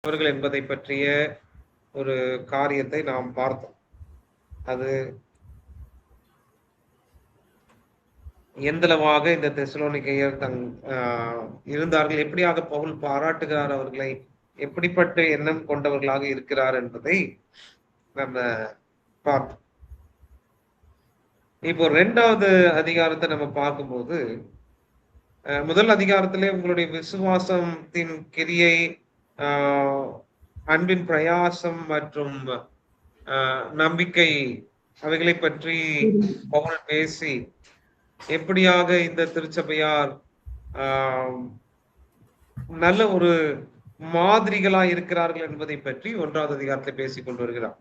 அவர்கள் என்பதை பற்றிய ஒரு காரியத்தை நாம் பார்த்தோம். அது எந்தளவாக இந்த தெசலோனிக்கேயர் இருந்தார்கள், எப்படியாக பவுல் பாராட்டுகிறார் அவர்களை, எப்படிப்பட்ட எண்ணம் கொண்டவர்களாக இருக்கிறார் என்பதை நம்ம பார்த்தோம். இப்போ 2வது அதிகாரத்தை நம்ம பார்க்கும்போது, முதல் அதிகாரத்திலே உங்களுடைய விசுவாசத்தின் கிரியை, அன்பின் பிரயாசம் மற்றும் நம்பிக்கை அவைகளை பற்றி பவுல் பேசி எப்படியாக இந்த திருச்சபையார் நல்ல ஒரு மாதிரிகளா இருக்கிறார்கள் என்பதை பற்றி 1வது அதிகாரத்தை பேசிக் கொண்டு வருகிறார்.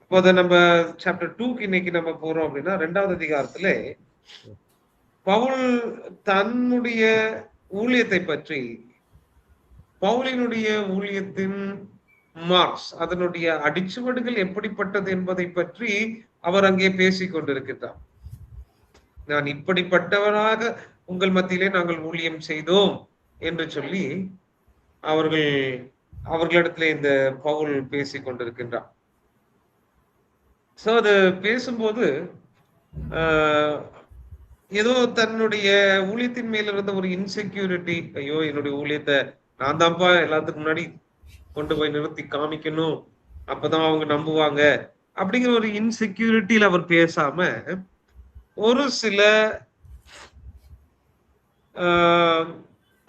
இப்போ நம்ம சாப்டர் 2க்கு இன்னைக்கு நம்ம போறோம் அப்படின்னா, 2வது அதிகாரத்திலே பவுல் தன்னுடைய ஊழியத்தை பற்றி, பவுலினுடைய ஊழியத்தின் மார்க்ஸ், அதனுடைய அடிச்சுவடுகள் எப்படிப்பட்டது என்பதை பற்றி அவர் அங்கே பேசிக் கொண்டிருக்கிறார். நான் இப்படிப்பட்டவராக உங்கள் மத்தியிலே நாங்கள் ஊழியம் செய்தோம் என்று சொல்லி அவர்களிடத்திலே இந்த பவுல் பேசிக் கொண்டிருக்கின்றார். சோ அது பேசும்போது ஏதோ தன்னுடைய ஊழியத்தின் மேல இருந்த ஒரு இன்செக்யூரிட்டி, ஐயோ என்னுடைய ஊழியத்தை நான் தான்ப்பா எல்லாத்துக்கு முன்னாடி கொண்டு போய் நிறுத்தி காமிக்கணும், அப்பதான் அவங்க நம்புவாங்க அப்படிங்கிற ஒரு இன்செக்யூரிட்டியில அவர் பேசாம, ஒரு சில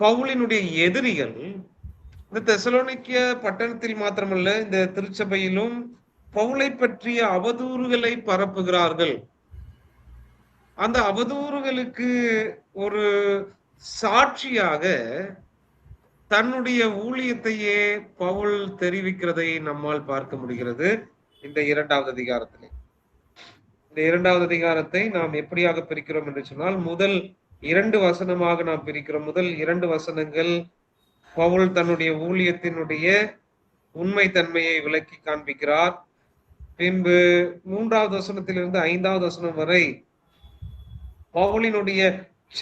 பவுலினுடைய எதிரிகள் இந்த தெசலோனிக்க பட்டணத்தில் மாத்திரமல்ல, இந்த திருச்சபையிலும் பவுலை பற்றிய அவதூறுகளை பரப்புகிறார்கள். அந்த அவதூறுகளுக்கு ஒரு சாட்சியாக தன்னுடைய ஊழியத்தையே பவுல் தெரிவிக்கிறதை நம்மால் பார்க்க முடிகிறது இந்த 2வது அதிகாரத்திலே. இந்த 2வது அதிகாரத்தை நாம் எப்படியாக பிரிக்கிறோம் என்று சொன்னால், முதல் 2 வசனமாக நாம் பிரிக்கிறோம். முதல் 2 வசனங்கள் பவுல் தன்னுடைய ஊழியத்தினுடைய உண்மை தன்மையை விளக்கி காண்பிக்கிறார். பின்பு 3வது வசனத்திலிருந்து 5வது வசனம் வரை பவுலினுடைய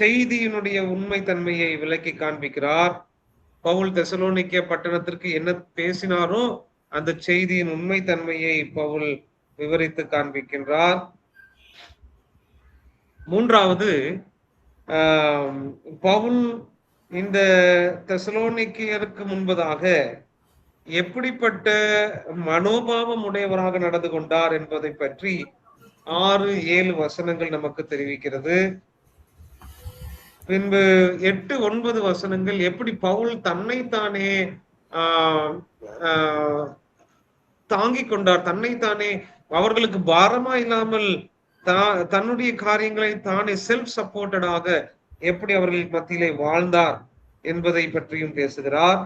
செய்தியினுடைய உண்மை தன்மையை விளக்கி காண்பிக்கிறார். பவுல் தெசலோனிக்க பட்டணத்திற்கு என்ன பேசினாரோ அந்த செய்தியின் உண்மை தன்மையை பவுல் விவரித்து காண்பிக்கின்றார். 3வது, பவுல் இந்த தெசலோனிக்கேயருக்கு முன்பதாக எப்படிப்பட்ட மனோபாவம் உடையவராக நடந்து கொண்டார் என்பதை பற்றி 6-7 வசனங்கள் நமக்கு தெரிவிக்கிறது. பின்பு 8-9 வசனங்கள் எப்படி பவுல் தன்னைத்தானே தாங்கிக் கொண்டார், தன்னைத்தானே அவர்களுக்கு பாரமா இல்லாமல் தன்னுடைய காரியங்களை தானே செல்ஃப் சப்போர்ட்டடாக எப்படி அவர்கள் மத்தியிலே வாழ்ந்தார் என்பதை பற்றியும் பேசுகிறார்.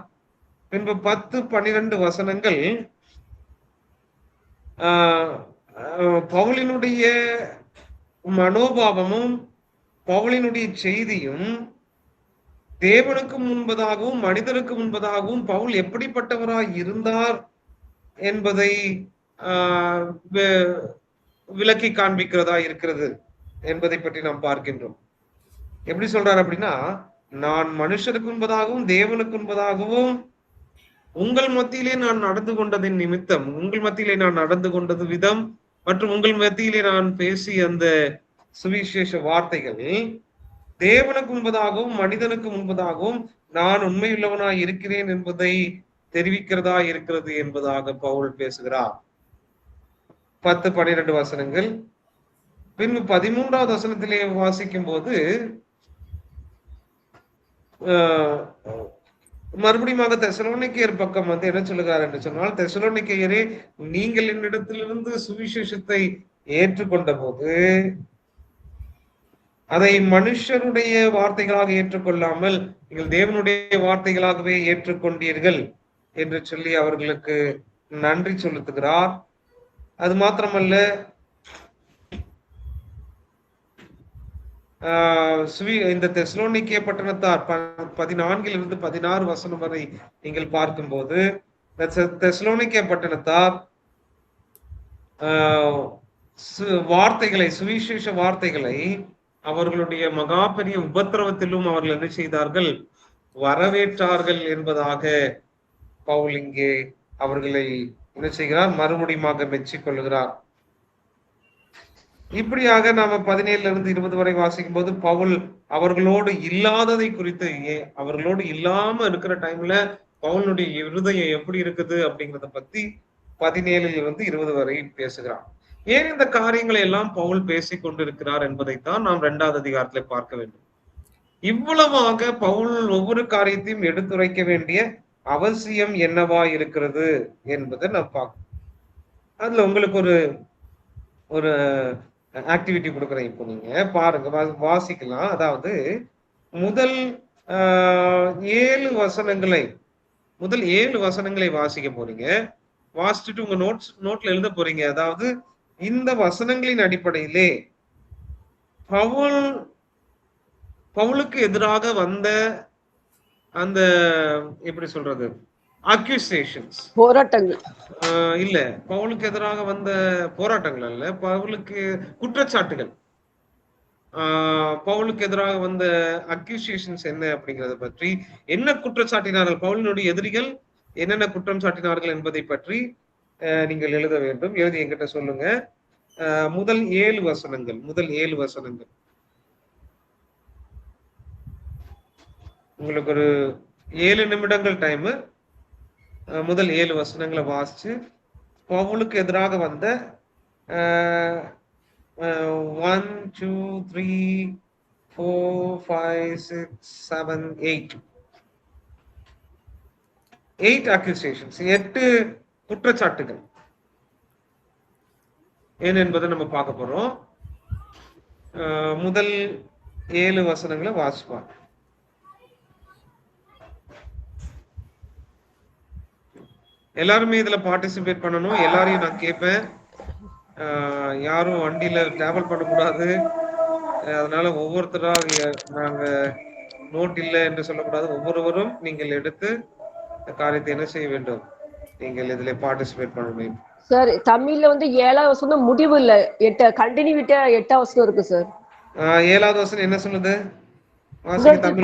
பின்பு 10-12 வசனங்கள் பவுலினுடைய மனோபாவமும் பவுலினுடைய செய்தியும் தேவனுக்கு முன்பதாகவும் மனிதருக்கு முன்பதாகவும் பவுல் எப்படிப்பட்டவராய் இருந்தார் என்பதை விளக்கி காண்பிக்கிறதா இருக்கிறது என்பதை பற்றி நாம் பார்க்கின்றோம். எப்படி சொல்றார் அப்படின்னா, நான் மனுஷருக்கு முன்பதாகவும் தேவனுக்கு முன்பதாகவும் உங்கள் மத்தியிலே நான் நடந்து கொண்டதின் நிமித்தம், உங்கள் மத்தியிலே நான் நடந்து கொண்டது விதம் மற்றும் உங்கள் மத்தியிலே நான் பேசிய அந்த சுவிசேஷ வார்த்தைகள் தேவனுக்கு முன்பதாகவும் மனிதனுக்கு முன்பதாகவும் நான் உண்மையுள்ளவனாய் இருக்கிறேன் என்பதை தெரிவிக்கிறதா இருக்கிறது என்பதாக பவுல் பேசுகிறார். 10-12 வசனங்கள். பின்பு 13வது வசனத்திலே வாசிக்கும் போது மறுபடியும் தெசலோனிக்கேயர் பக்கம் என்ன சொல்லுகிறார் என்று சொன்னால், தெசலோனிக்கேயரே, நீங்கள் என்னிடத்திலிருந்து சுவிசேஷத்தை ஏற்றுக்கொண்ட போது அதை மனுஷருடைய வார்த்தைகளாக ஏற்றுக்கொள்ளாமல் நீங்கள் தேவனுடைய வார்த்தைகளாகவே ஏற்றுக்கொண்டீர்கள் என்று சொல்லி அவர்களுக்கு நன்றி செலுத்துகிறார். அது மாத்திரமல்ல, இந்த தெசலோனிக்கே பட்டணத்தார் 14 16 வசனம் வரை நீங்கள் பார்க்கும்போது தெசலோனிக்கே பட்டணத்தார் வார்த்தைகளை, சுவிசேஷ வார்த்தைகளை அவர்களுடைய மகா பெரிய உபத்திரவத்திலும் அவர்கள் என்ன செய்தார்கள், வரவேற்றார்கள் என்பதாக பவுல் இங்கே அவர்களை என்ன செய்கிறார்? மறுபடியுமாக மெச்சிக்கொள்கிறார். இப்படியாக நாம 17 இருந்து 20 வரை வாசிக்கும் போது பவுல் அவர்களோடு இல்லாததை குறித்து, அவர்களோடு இல்லாம இருக்கிற டைம்ல பவுலுடைய இருதயம் எப்படி இருக்குது அப்படிங்கிறத பத்தி 17 இருந்து 20 வரை பேசுகிறார். ஏன் இந்த காரியங்களை எல்லாம் பவுல் பேசிக் கொண்டிருக்கிறார் என்பதைத்தான் நாம் 2வது அதிகாரத்திலே பார்க்க வேண்டும். இவ்வளவாக பவுல் ஒவ்வொரு காரியத்தையும் எடுத்துரைக்க வேண்டிய அவசியம் என்னவா இருக்கிறது என்பதை நாம் பார்க்கணும். அதுல உங்களுக்கு ஒரு ஒரு ஆக்டிவிட்டி கொடுக்குறேன். இப்போ நீங்க பாருங்க, வாசிக்கலாம். அதாவது முதல் 7 வசனங்களை முதல் 7 வசனங்களை வாசிக்க போறீங்க. வாசிச்சுட்டு உங்க நோட்ல எழுத போறீங்க. அதாவது இந்த வசனங்களின் அடிப்படையிலே பவுலுக்கு எதிராக வந்த அந்த எப்படி சொல்றது, அக்யூசேஷன்ஸ், போராட்டங்கள் இல்ல, பவுலுக்கு எதிராக வந்த போராட்டங்கள் அல்ல, பவுலுக்கு குற்றச்சாட்டுகள், பவுலுக்கு எதிராக வந்த அக்யூசியேஷன்ஸ் என்ன அப்படிங்கறத பற்றி, என்ன குற்றச்சாட்டினார்கள், பவுலினுடைய எதிரிகள் என்னென்ன குற்றம் சாட்டினார்கள் என்பதை பற்றி நீங்கள் எழுத வேண்டும். எழுதி என்கிட்ட சொல்லுங்க. முதல் 7 வசனங்கள் உங்களுக்கு ஒரு 7 நிமிடங்கள் டைம். முதல் 7 வசனங்களை வாசிச்சு பவுலுக்கு எதிராக வந்த 1 2 3 4 5 6 7 8 அக்யூசேஷன்ஸ், 8 குற்றச்சாட்டுகள் என்ன என்பதை நம்ம பார்க்க போறோம். முதல் 7 வசனங்களை வாசிப்பாங்க. எல்லாருமே இதுல பார்ட்டிசிபேட் பண்ணணும். எல்லாரையும் நான் கேட்பேன். யாரும் வண்டியில டிராவல் பண்ணக்கூடாது. அதனால ஒவ்வொருத்தராக நாங்க நோட் இல்லை என்று சொல்லக்கூடாது. ஒவ்வொருவரும் நீங்கள் எடுத்து காரியத்தை என்ன செய்ய வேண்டும், நீங்கள் இதுல பார்ட்டிசிபேட் பண்ணணும். சார் தமிழ்ல வந்து 7வது வசனம் முடிவு இல்ல, கண்டினியூட்டா 8வது வசனம் இருக்கு சார். 7வது வசனம் என்ன சொல்லுது?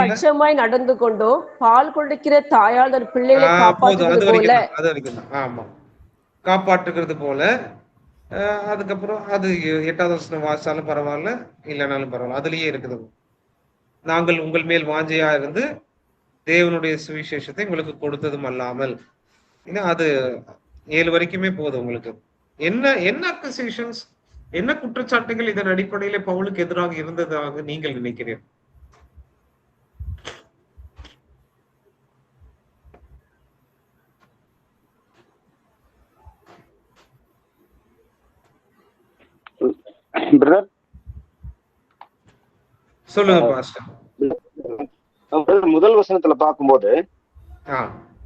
பட்சமாய் நடந்து கொண்டோம், பால் கொடுக்கிற தாயால் தன் பிள்ளைகளை காப்பாற்றுவது போல. அது வரைக்கும் தான். ஆமா, காப்பாற்றுகிறது போல. அதுக்கப்புறம் அது 8வது வசனம் வாசிச்சாலும் பரவாயில்ல, இல்லைனாலும் பரவாயில்ல, அதுலயே இருக்குது. நாங்கள் உங்கள் மேல் வாஞ்சையா இருந்து தேவனுடைய சுவிசேஷத்தை உங்களுக்கு கொடுத்ததும் அல்லாமல். அது 7 வரைக்குமே போதும் உங்களுக்கு. என்ன அக்யூசேஷன்ஸ், என்ன குற்றச்சாட்டுகள் இதன் அடிப்படையில பவுலுக்கு எதிராக இருந்ததாக நீங்கள் நினைக்கிறீர்கள்? சொல்லுங்க பாஸ்டர். முதல் வசனத்துல பார்க்கும்போது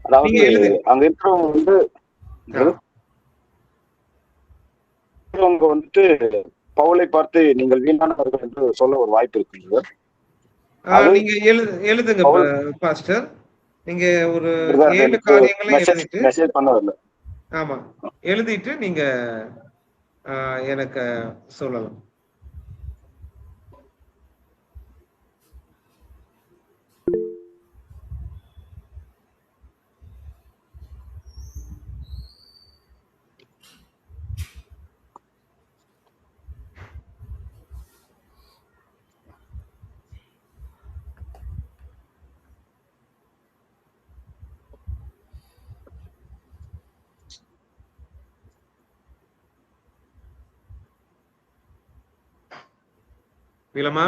அதாவது அங்க இருக்கிறவங்க வந்துட்டு பவுலை பார்த்து நீங்கள் வீணானவர்கள் என்று சொல்ல ஒரு வாய்ப்பு இருக்கு. நீங்க எழுதுங்க பாஸ்டர். நீங்க ஒரு 7 காரியங்களை எழுதிட்டு மெசேஜ் பண்ணதில்ல. ஆமா, எழுதிட்டு நீங்க எனக்கு சொல்லலாம். விலமா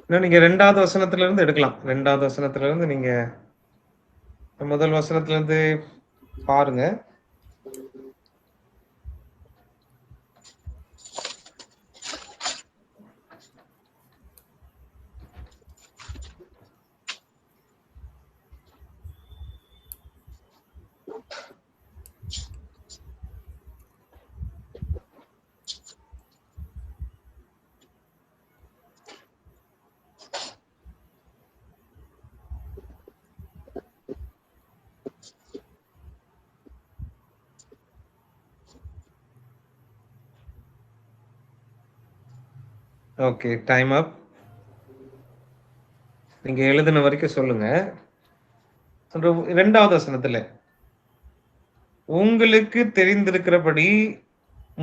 இன்னும் நீங்க 2வது வசனத்துல இருந்து எடுக்கலாம். 2வது வசனத்துல இருந்து நீங்க முதல் வசனத்துல இருந்து பாருங்க. ஓகே, டைம் அப். நீங்க எழுதின வரைக்கும் சொல்லுங்க. 2வது வசனத்துல உங்களுக்கு தெரிந்திருக்கிறபடி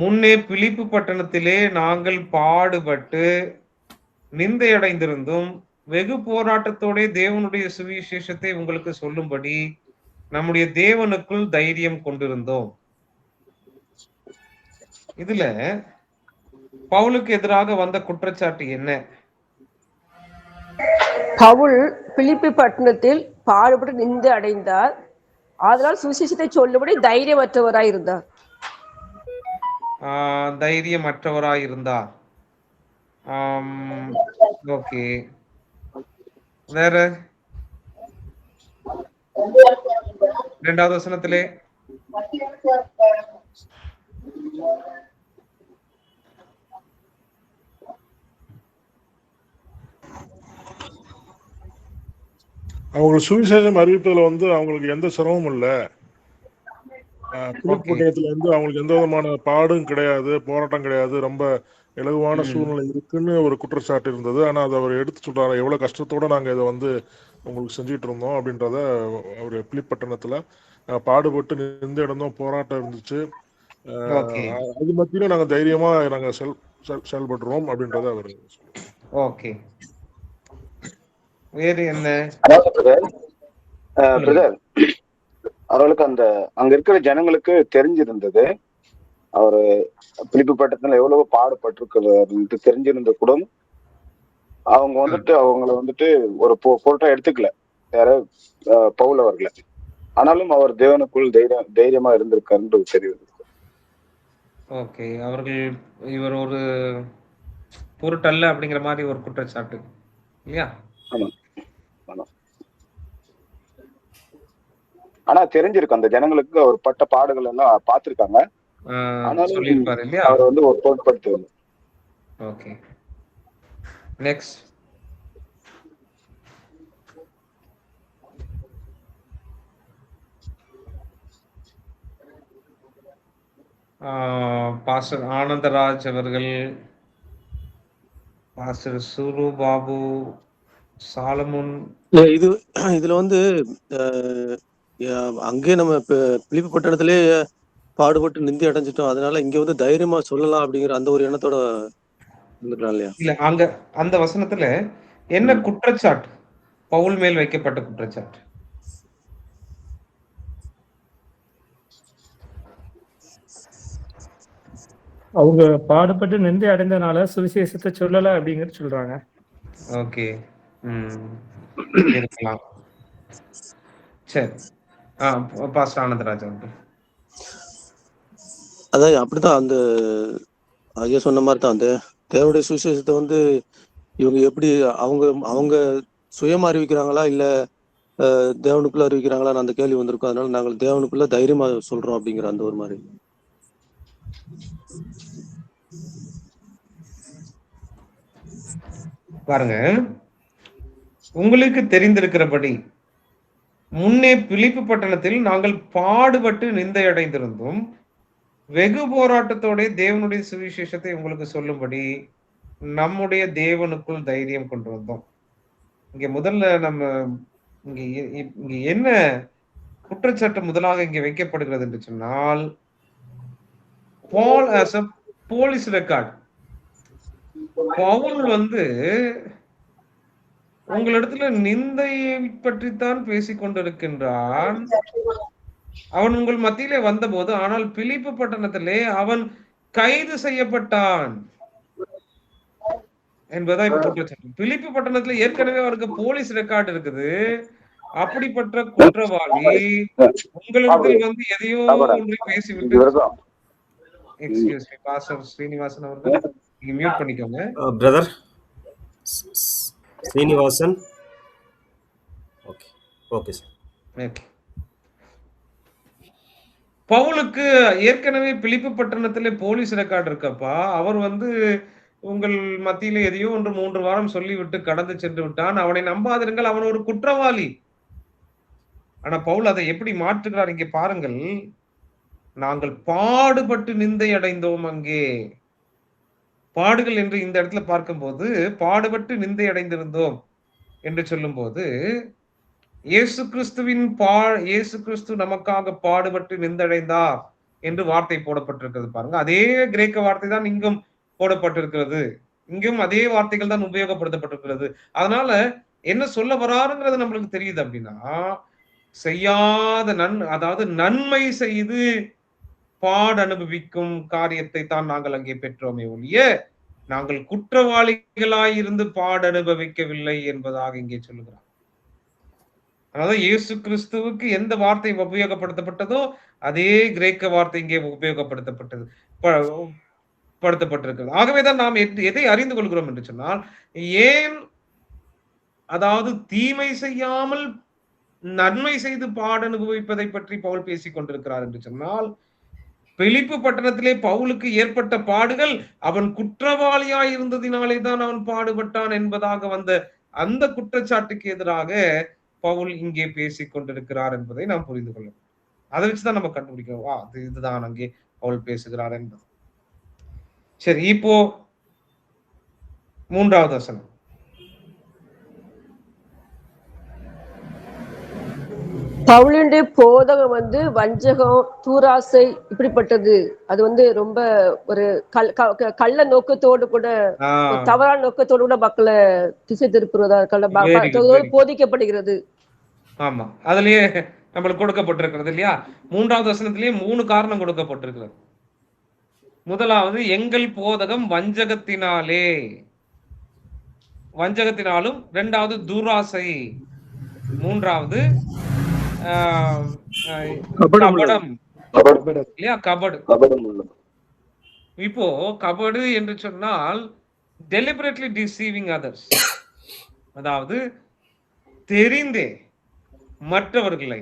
முன்னே பிலிப்பு பட்டணத்திலே நாங்கள் பாடுபட்டு நிந்தையடைந்திருந்தும் வெகு போராட்டத்தோட தேவனுடைய சுவிசேஷத்தை உங்களுக்கு சொல்லும்படி நம்முடைய தேவனுக்குள் தைரியம் கொண்டிருந்தோம். இதுல பவுலுக்கு எதிராக வந்த குற்றச்சாட்டு என்ன? பவுல் பிலிப்பி பட்டணத்தில் பாடுபட்டு நிந்து அடைந்தார், அதனால் சுவிசேஷத்தை சொல்லும்படி தைரியமற்றவராய் இருந்தார். தைரியமற்றவராய் இருந்தார். ஓகே, வேற 2வது வசனத்திலே அவங்க சுவிசேஷம் அறிவிப்பதுல அவங்களுக்கு எந்த சிரமமும் இல்லை. பிலிப்பு பட்டணத்துல அவங்களுக்கு எந்த விதமான பாடும் கிடையாது, போராட்டம் கிடையாது, ரொம்ப இலகுவான சூழ்நிலை இருக்குன்னு ஒரு குற்றச்சாட்டு இருந்தது. ஆனா அதை அவர் எடுத்து சொல்றாரு, எவ்வளவு கஷ்டத்தோட நாங்க இதை உங்களுக்கு செஞ்சுட்டு இருந்தோம் அப்படின்றத. அவர் பிலிப்பு பட்டணத்துல பாடுபட்டு நின்று இடந்தோம், போராட்டம் இருந்துச்சு, அது மத்தியில நாங்க தைரியமா நாங்க செயல்படுறோம் அப்படின்றத அவர். ஓகே, வேறு என்ன? அவர்களுக்கு அங்க இருக்கிற ஜனங்களுக்கு தெரிஞ்சிருந்தது, அவரு பிலிப்பு பட்டணத்துல எவ்வளவு பாடுபட்டிருக்கிறது தெரிஞ்சிருந்த கூட அவங்க அவங்களை ஒரு பொருட்டா எடுத்துக்கல, யார பவுல் அவர்களை. ஆனாலும் அவர் தேவனுக்குள் தைரியமா இருந்திருக்காருன்னு தெரியுது. ஓகே, அவர்கள் இவர் ஒரு பொருட்டல்ல அப்படிங்கிற மாதிரி ஒரு குற்றச்சாட்டு இல்லையா? ஆனா தெரிஞ்சிருக்கு அந்த ஜனங்களுக்கு அவர் பட்ட பாடுகள் எல்லாம் பார்த்திருக்காங்க. சொல்லியிருப்பாரு இல்லையா? அவர் ஒரு பொருட்படுத்துவது. Okay, next. பாஸ்டர் ஆனந்தராஜ் அவர்கள், பாஸ்டர் சுரு பாபு, சாலமுன். இதுல அங்கே நம்ம பிலிப்பு பட்டணத்திலே பாடுபட்டு நிந்தி அடைஞ்சிட்டோம், அதனால இங்க தைரியமா சொல்லலாம் அப்படிங்கிற அந்த ஒரு எண்ணத்தோட இருந்துக்கலாம் இல்லையா? இல்ல, அங்க அந்த வசனத்துல என்ன குற்றச்சாட்டு பவுல் மேல் வைக்கப்பட்ட குற்றச்சாட்டு? அவங்க பாடுபட்டு நிந்தை அடைந்தனால சுவிசேஷத்தை சொல்லல அப்படிங்கிறது சொல்றாங்க. ஓகே, இருக்கலாம். சரி, பாஸ்டர் ஆனந்தராஜ் அவர்கள். அதான் அப்படிதான் அந்த ஐயா சொன்ன மாதிரி தான், அந்த தேவனுடைய சுவிசேஷத்தை இவங்க எப்படி அவங்க சுயமா அறிவிக்கிறாங்களா இல்ல தேவனுக்குள்ள அறிவிக்கிறாங்களான்னு அந்த கேள்வி வந்திருக்கும். அதனால நாங்கள் தேவனுக்குள்ள தைரியமா சொல்றோம் அப்படிங்கிற அந்த ஒரு மாதிரி. பாருங்க, உங்களுக்கு தெரிந்திருக்கிறபடி முன்னே பிலிப்பு பட்டணத்தில் நாங்கள் பாடுபட்டு நிந்தையடைந்திருந்தோம், வெகு போராட்டத்தோட தேவனுடைய சுவிசேஷத்தை உங்களுக்கு சொல்லும்படி நம்முடைய தேவனுக்குள் தைரியம் கொண்டு வந்தோம். இங்க முதல்ல நம்ம இங்க என்ன குற்றச்சாட்டு முதலாக இங்க வைக்கப்படுகிறது என்று சொன்னால், Paul as a police record, Paul உங்களிடத்துல நிந்தையை பற்றித்தான் பேசிக் கொண்டிருக்கின்றான். அவன் உங்கள் மத்தியிலே வந்தபோது, ஆனால் பிலிப்பு பட்டணத்திலே அவன் கைது செய்யப்பட்டான். என்பதுதான் இப்ப குற்றச்சாட்டு. பிலிப்பி பட்டணத்துல ஏற்கனவே அவருக்கு போலீஸ் ரெக்கார்டு இருக்குது. அப்படிப்பட்ட குற்றவாளி உங்களிடத்தில் வந்து எதையோ ஒன்றை பேசிவிட்டு, இது வரைக்கும் எக்ஸ்கியூஸ் மீ பாஸ்டர் ஸ்ரீனிவாசன் அவர்கள், நீங்க மியூட் பண்ணிக்கோங்க. Brother Srinivasan. Okay okay sir. Okay. பவுலுக்கு ஏற்கனவே பிலிப்பி பட்டணத்திலே போலீஸ் ரெக்கார்டு இருக்கப்பா. அவர் வந்து உங்கள் மத்தியில எதையோ ஒன்று 3 வாரம் சொல்லிவிட்டு கடந்து சென்று விட்டான். அவனை நம்பாதிருங்கள், அவன் ஒரு குற்றவாளி. ஆனா பவுல் அதை எப்படி மாற்றுகிறார் இங்கே பாருங்கள். நாங்கள் பாடுபட்டு நிந்தை அடைந்தோம் அங்கே. பாடுகள் என்று இந்த இடத்துல பார்க்கும்போது பாடுபட்டு நிந்தை அடைந்திருந்தோம் என்று சொல்லும்போது இயேசு கிறிஸ்து நமக்காக பாடுபட்டு நிந்தடைந்தார் என்று வார்த்தை போடப்பட்டிருக்கிறது பாருங்க. அதே கிரேக்க வார்த்தை தான் இங்கும் போடப்பட்டிருக்கிறது. இங்கும் அதே வார்த்தைகள் தான் உபயோகப்படுத்தப்பட்டிருக்கிறது. அதனால என்ன சொல்ல வராருங்கிறது நம்மளுக்கு தெரியுது. அப்படின்னா செய்யாத அதாவது நன்மை செய்து பாடு அனுபவிக்கும் காரியத்தை தான் நாங்கள் அங்கே பெற்றோமே ஒழிய நாங்கள் குற்றவாளிகளாய் இருந்து பாடு அனுபவிக்கவில்லை என்பதாக இங்கே சொல்லுகிறார். அதாவது இயேசு கிறிஸ்துவுக்கு எந்த வார்த்தை உபயோகப்படுத்தப்பட்டதோ அதே கிரேக்க வார்த்தை இங்கே உபயோகப்படுத்தப்பட்டிருக்கிறது. ஆகவேதான் நாம் எதை அறிந்து கொள்கிறோம் என்று சொன்னால், ஏன் அதாவது தீமை செய்யாமல் நன்மை செய்து பாடு அனுபவிப்பதை பற்றி பவுல் பேசிக் கொண்டிருக்கிறார் என்று சொன்னால், பிலிப்பு பட்டணத்திலே பவுலுக்கு ஏற்பட்ட பாடுகள் அவன் குற்றவாளியாய் இருந்ததினாலே தான் அவன் பாடுபட்டான் என்பதாக வந்த அந்த குற்றச்சாட்டுக்கு எதிராக பவுல் இங்கே பேசிக் கொண்டிருக்கிறார் என்பதை நாம் புரிந்து கொள்ளணும். அதை வச்சுதான் நம்ம கண்டுபிடிக்கிறோம், இதுதான் அங்கே பவுல் பேசுகிறார் என்பது. சரி, இப்போ 3வது வசனம். பவுலுடைய போதகம் வந்து வஞ்சகம், தூராசை இப்படிப்பட்டது. அது வந்து ரொம்ப ஒரு கள்ள நோக்கத்தோடு கூட, தவறான நோக்கத்தோடு கூட மக்களை திசை திருப்புறதா போதிக்கப்படுகிறது. ஆமா, அதுலயே நம்மளுக்கு கொடுக்கப்பட்டிருக்கிறது இல்லையா? 3வது வசனத்திலேயே 3 காரணம் கொடுக்கப்பட்டிருக்கிறது. முதலாவது எங்கள் போதகம் வஞ்சகத்தினாலும், 2வது துராசை, 3வது கபடம் இல்லையா? கபடு. இப்போ கபடு என்று சொன்னால் deliberately deceiving others, அதாவது தெரிந்தே மற்றவர்களை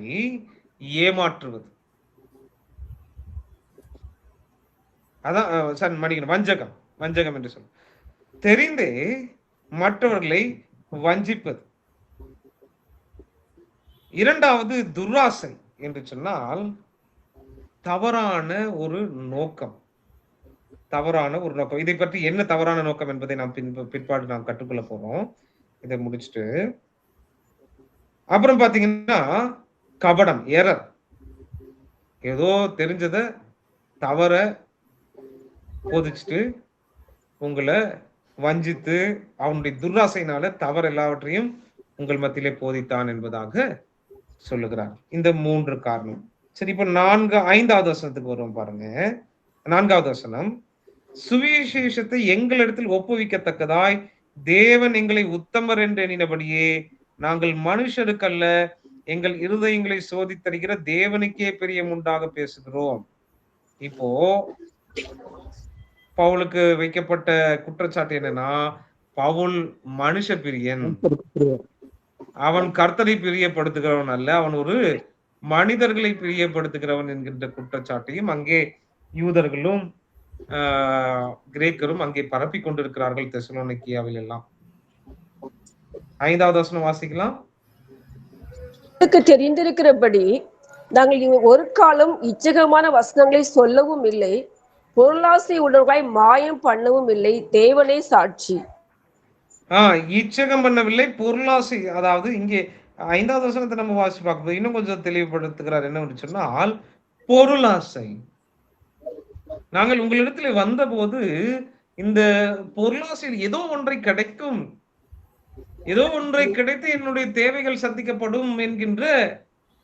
ஏமாற்றுவது. அதான் வஞ்சகம் என்று சொல்ல, தெரிந்தே மற்றவர்களை வஞ்சிப்பது. 2வது துராசை என்று சொன்னால் தவறான ஒரு நோக்கம். இதை பற்றி என்ன தவறான நோக்கம் என்பதை நாம் பிற்பாடு நாம் கற்றுக்கொள்ள போறோம். இதை முடிச்சுட்டு அப்புறம் பாத்தீங்கன்னா கபடம், எரர், ஏதோ தெரிஞ்சத தவற போதிச்சுட்டு உங்களை வஞ்சித்து அவனுடைய துராசையினால தவறு எல்லாவற்றையும் உங்கள் மத்தியிலே போதித்தான் என்பதாக சொல்லுகிறார். இந்த 3 காரணம். சரி, இப்ப 5வது வசனத்துக்கு வருவோம் பாருங்க. 4வது வசனம், சுவிசேஷத்தை எங்களிடத்தில் ஒப்புவிக்கத்தக்கதாய் தேவன் எங்களை உத்தமர் என்று எண்ணினபடியே நாங்கள் மனுஷருக்கல்ல எங்கள் இருதயங்களை சோதித்தருகிற தேவனுக்கே பிரியமுண்டாக பேசுகிறோம். இப்போ பவுலுக்கு வைக்கப்பட்ட குற்றச்சாட்டு என்னன்னா, பவுல் மனுஷ பிரியன், அவன் கர்த்தரை பிரியப்படுத்துகிறவன் அல்ல, அவன் ஒரு மனிதர்களை பிரியப்படுத்துகிறவன் என்கின்ற குற்றச்சாட்டையும் அங்கே யூதர்களும் கிரேக்கரும் அங்கே பரப்பி கொண்டிருக்கிறார்கள் தெசலோனிக்கேயாவில் எல்லாம். 5வது வசனம் வாசிக்கலாம். தெரிந்திருக்கிறபடி நாங்கள் ஒரு காலம் இச்சகமான வசனங்களை சொல்லவும் இல்லை, பொருளாசை உணர்வாய் மாயம் பண்ணவும் இல்லை, தேவனே சாட்சி. இச்சகம் பண்ணவில்லை, பொருளாசை. அதாவது இங்கே 5வது வசனத்தை நம்ம வாசி பார்க்கும்போது இன்னும் கொஞ்சம் தெளிவுபடுத்துகிறார். என்ன சொன்னால், பொருளாசை. நாங்கள் உங்களிடத்துல வந்த போது இந்த பொருளாசையில் ஏதோ ஒன்றை கிடைக்கும், ஏதோ ஒன்றை கிடைத்து என்னுடைய தேவைகள் சந்திக்கப்படும் என்கின்ற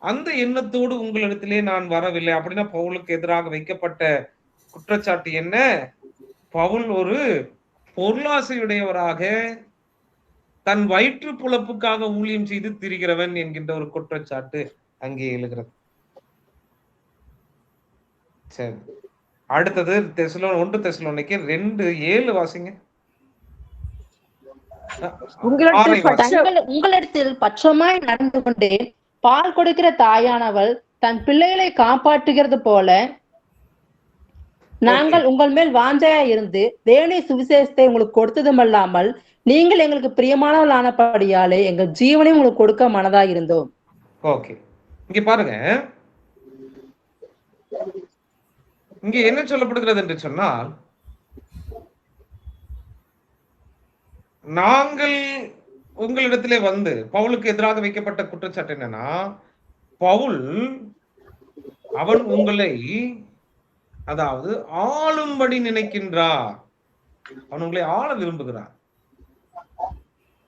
அந்த எண்ணத்தோடு உங்களிடத்திலே நான் வரவில்லை. அப்படின்னா பவுலுக்கு எதிராக வைக்கப்பட்ட குற்றச்சாட்டு என்ன? பவுல் ஒரு பொருளாசையுடையவராக தன் வயிற்று புலப்புக்காக ஊழியம் செய்து திரிகிறவன் என்கின்ற ஒரு குற்றச்சாட்டு அங்கே எழுகிறது. சரி, அடுத்தது 1 தெசலோனிக்கே 2:7 வாசிங்க. உங்களிடத்தில் பட்சமாய் நடந்து கொண்டே பால் கொடுக்கிற தாயானவள் தன் பிள்ளைகளை காப்பாற்றுகிறது போல நாங்கள் உங்கள் மேல் வாஞ்சையா இருந்து தேவனுடைய சுவிசேஷத்தை உங்களுக்கு கொடுத்ததும் அல்லாமல் நீங்கள் எங்களுக்கு பிரியமானவர்களானபடியாலே எங்கள் ஜீவனையும் உங்களுக்கு கொடுக்க மனதா இருந்தோம். ஓகே, இங்க பாருங்க, இங்க என்ன சொல்லப்படுகிறது என்று சொன்னால், நாங்கள் உங்களிடத்திலே வந்து பவுலுக்கு எதிராக வைக்கப்பட்ட குற்றச்சாட்டு என்னன்னா, பவுல் அவன் உங்களை அதாவது ஆளும்படி நினைக்கின்றார், அவன் உங்களை ஆள விரும்புகிறான்.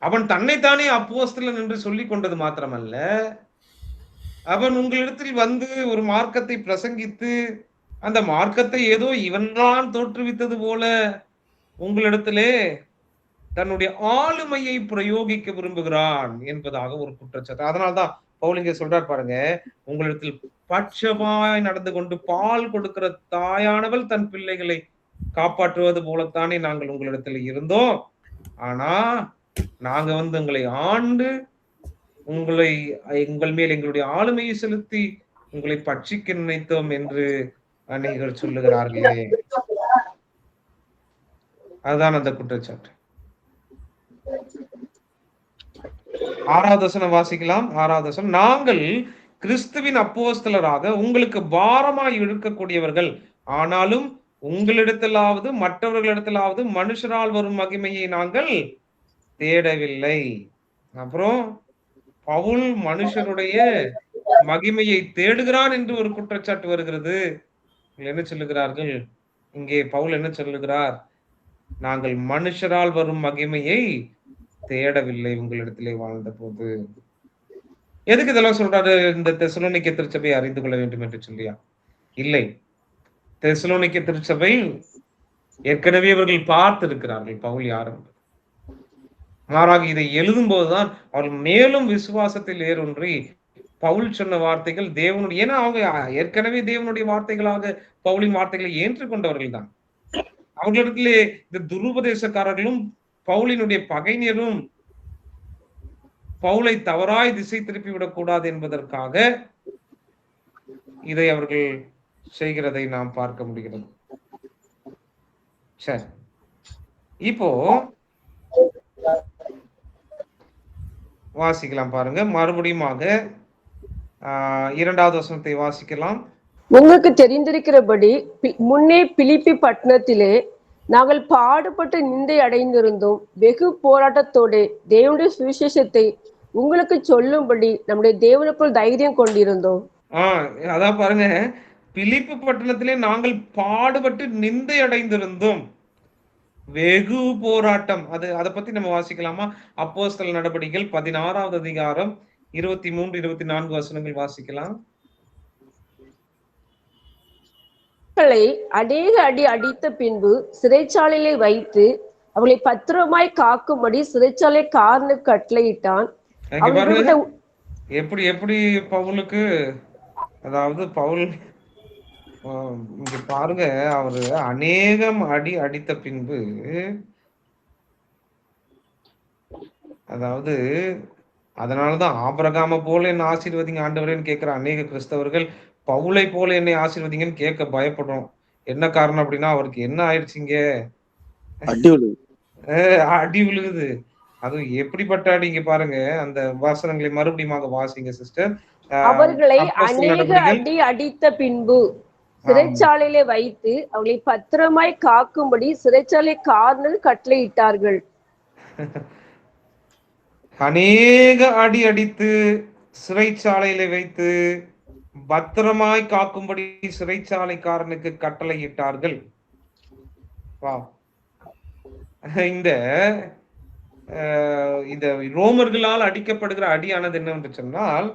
அவன் தன்னைத்தானே அப்போஸ்தலன் என்று சொல்லிக் கொண்டது மாத்திரமல்ல, அவன் உங்களிடத்தில் வந்து ஒரு மார்க்கத்தை பிரசங்கித்து அந்த மார்க்கத்தை ஏதோ இவன்தான் தோற்றுவித்தது போல உங்களிடத்திலே தன்னுடைய ஆளுமையை பிரயோகிக்க விரும்புகிறான் என்பதாக ஒரு குற்றச்சாட்டு. அதனால்தான் பவுல் இங்க சொல்றார் பாருங்க, உங்களிடத்தில் பட்சமாய் நடந்து கொண்டு பால் கொடுக்கிற தாயானவள் தன் பிள்ளைகளை காப்பாற்றுவது போலத்தானே நாங்கள் உங்களிடத்தில் இருந்தோம். ஆனா நாங்க வந்து உங்களை ஆண்டு எங்கள் மேல் எங்களுடைய ஆளுமையை செலுத்தி உங்களை பட்சிக்க நினைத்தோம் என்று அநேகர் சொல்லுகிறார்களே. அதுதான் அந்த குற்றச்சாட்டு. 6வது வசனம் வாசிக்கலாம். 6வது வசனம், நாங்கள் கிறிஸ்துவின் அப்போஸ்தலராக உங்களுக்கு பாரமாய் இழுக்கக்கூடியவர்கள், ஆனாலும் உங்களிடத்திலாவது மற்றவர்களிடத்திலாவது மனுஷரால் வரும் மகிமையை நாங்கள் தேடவில்லை. அப்புறம் பவுல் மனுஷருடைய மகிமையை தேடுகிறான் என்று ஒரு குற்றச்சாட்டு வருகிறது. என்ன சொல்லுகிறார்கள் இங்கே? பவுல் என்ன சொல்லுகிறார்? நாங்கள் மனுஷரால் வரும் மகிமையை தேடவில்லை உங்களிடத்திலே வாழ்ந்த போது. எதுக்கு இதெல்லாம் சொல்றாரு? இந்த தெசலோனிக்கே திருச்சபையை அறிந்து கொள்ள வேண்டும் என்று சொல்லியா? இல்லை, தெசலோனிக்கே திருச்சபை ஏற்கனவே இவர்கள் பார்த்து இருக்கிறார்கள் பவுல் யாரும். மாறாக இதை எழுதும் போதுதான் அவர்கள் மேலும் விசுவாசத்தில் ஏறொன்றி பவுல் சொன்ன வார்த்தைகள் தேவனுடைய, ஏன்னா அவங்க ஏற்கனவே தேவனுடைய வார்த்தைகளாக பவுலின் வார்த்தைகளை ஏற்றுக்கொண்டவர்கள் தான். அவர்களிடத்திலே இந்த துருபதேசக்காரர்களும் பவுலினுடைய பகைஞரும் பவுலை தவறாய் திசை திருப்பி விடக்கூடாது என்பதற்காக இதை அவர்கள் செய்கிறதை நாம் பார்க்க முடிகிறது. சரி, இப்போ வாசிக்கலாம் பாருங்க, மறுபடியுமாக 2வது வசனத்தை வாசிக்கலாம். உங்களுக்கு தெரிந்திருக்கிறபடி முன்னே பிலிப்பி பட்டணத்திலே நாங்கள் பாடுபட்டு நிந்தை அடைந்திருந்தோம். வெகு போராட்டத்தோடு தேவனுடைய சுவிசேஷத்தை உங்களுக்கு சொல்லும்படி நம்முடைய தேவனுக்குள் தைரியம் கொண்டிருந்தோம். அதான் பாருங்க, பிலிப்பு பட்டணத்திலே நாங்கள் பாடுபட்டு நிந்தை அடைந்திருந்தோம். வெகு போராட்டம், அதை பத்தி நம்ம வாசிக்கலாமா? அப்போஸ்தலர் நடபடிகள் 16வது அதிகாரம் 23, 24 வசனங்கள் வாசிக்கலாம். அநேக அடி அடித்த பின்பு சிறைச்சாலையிலே வைத்து அவளை பத்திரமாய் காக்கும்படி சிறைச்சாலை காரனுக்கு கட்டளையிட்டான். எப்படி எப்படி பவுலுக்கு, அதாவது பவுல் இங்க பாருங்க, அவரு அநேகம் அடி அடித்த பின்பு, அதாவது அதனாலதான் ஆபிரகாம போல என்ன ஆசீர்வதிங்க ஆண்டவரேன்னு கேட்கிற அநேக கிறிஸ்தவர்கள் பவுலை போல என்னை ஆசீர்வதிங்கன்னு கேட்க பயப்படுறோம். என்ன காரணம் அப்படின்னா, அவருக்கு என்ன ஆயிடுச்சுங்க? அடி விழுகுது. அதுவும் எப்படிப்பட்ட அடி? இங்க பாருங்க, அந்த வாசனங்களை மறுபடியும் வாசிங்க சிஸ்டர். அவர்களை அநேக அடி அடித்த பின்பு சிறைச்சாலையிலே வைத்து அவளை பத்திரமாய் காக்கும்படி சிறைச்சாலை காரணர் கட்டளையிட்டார்கள். அநேக அடி அடித்து சிறைச்சாலையில வைத்து பத்திரமாய் காக்கும்படி சிறைச்சாலைக்காரனுக்கு கட்டளையிட்டார்கள். இந்த ரோமர்களால் அடிக்கப்படுகிற அடியானது என்னவென்று சொன்னால்,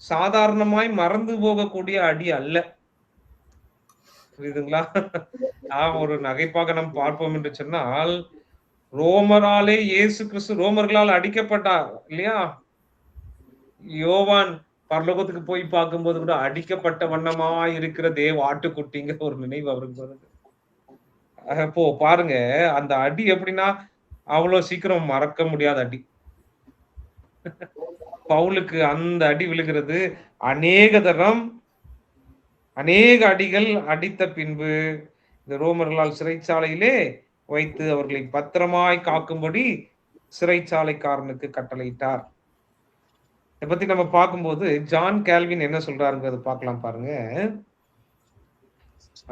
சாதாரணமாய் மறந்து போகக்கூடிய அடி அல்ல. புரியுதுங்களா? ஒரு நகைப்பாக நாம் பார்ப்போம் என்று சொன்னால், ரோமராலே இயேசு கிறிஸ்து ரோமர்களால் அடிக்கப்பட்டார் இல்லையா? யோவான் பரலோகத்துக்கு போய் பார்க்கும்போது கூட அடிக்கப்பட்ட வண்ணமா இருக்கிற தேவ ஆட்டுக்குட்டிங்கிற ஒரு நினைவு அவருக்கு வருது. அப்போ பாருங்க, அந்த அடி எப்படின்னா அவ்வளவு சீக்கிரம் மறக்க முடியாத அடி. பவுலுக்கு அந்த அடி விழுகிறது அநேக தரம், அநேக அடிகள் அடித்த பின்பு இந்த ரோமர்களால் சிறைச்சாலையிலே வைத்து அவர்களை பத்திரமாய் காக்கும்படி சிறைச்சாலைக்காரனுக்கு கட்டளையிட்டார். இதை பத்தி நம்ம பார்க்கும்போது ஜான் கால்வின் என்ன சொல்றாருங்கிறத பார்க்கலாம் பாருங்க.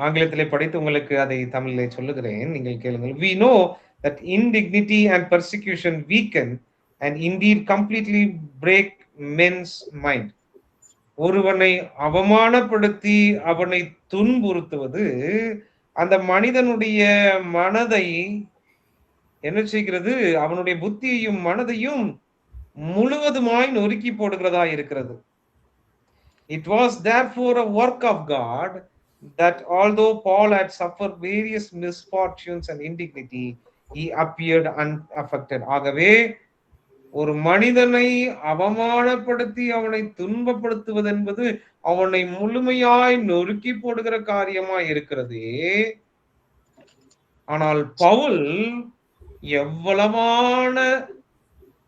ஆங்கிலத்திலே படித்து உங்களுக்கு அதை தமிழிலே சொல்லுகிறேன், நீங்கள் கேளுங்கள். We know that indignity and persecution weaken and indeed completely break men's mind. ஒருவனை அவமானப்படுத்தி அவனை துன்புறுத்துவது அந்த மனிதனுடைய மனதை என்ன செய்கிறது? அவனுடைய புத்தியையும் மனதையும் முழுவதுமாய் நொறுக்கி போடுகிறதா இருக்கிறது. It was therefore a work of God that although Paul had suffered various misfortunes and indignity, he appeared unaffected. ஆகவே ஒரு மனிதனை அவமானப்படுத்தி அவனை துன்பப்படுத்துவது என்பது அவனை முழுமையாய் நொறுக்கி போடுகிற காரியமாய் இருக்கிறது. ஆனால் பவுல் எவ்வளவான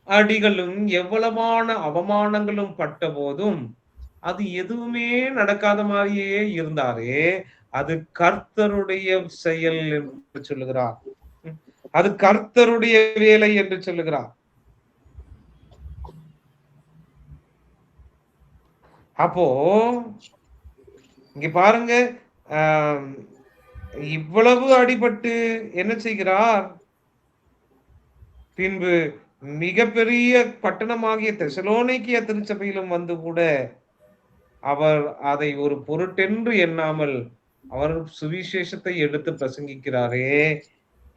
அடிகளும் எவ்வளவான அவமானங்களும் பட்ட போதும் அது எதுவுமே நடக்காத மாதிரியே இருந்தாரே, அது கர்த்தருடைய செயல் என்று சொல்லுகிறார். அது கர்த்தருடைய வேலை என்று சொல்லுகிறார். அப்போ இங்க பாருங்க, இவ்வளவு அடிபட்டு என்ன செய்கிறார்? பின்பு மிகப்பெரிய பட்டணமாகிய தெசலோனிக்கேய திருச்சபையிலும் வந்து கூட அவர் அதை ஒரு பொருட்டென்று எண்ணாமல் அவர் சுவிசேஷத்தை எடுத்து பிரசங்கிக்கிறாரே.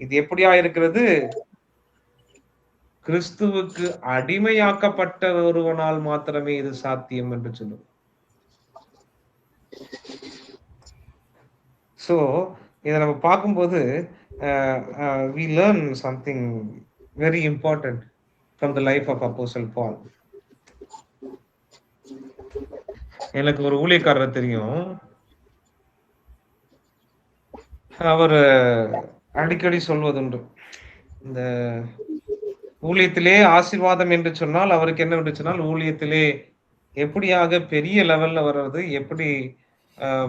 இது எப்படியா இருக்கிறது? கிறிஸ்துவுக்கு அடிமையாக்கப்பட்ட ஒருவனால் மாத்திரமே இது சாத்தியம் என்று சொல்லும். சோ இதை நம்ம பார்க்கும்போது we learn something very important from the life of Apostle Paul. எனக்கு ஒரு ஊழியக்காரர் தெரியும். அவர் அடிக்கடி சொல்வதுண்டு, இந்த ஊழியத்திலே ஆசீர்வாதம் என்று சொன்னால் அவருக்கு என்ன என்று சொன்னால், ஊழியத்திலே எப்படியாக பெரிய லெவல்ல வர்றது, எப்படி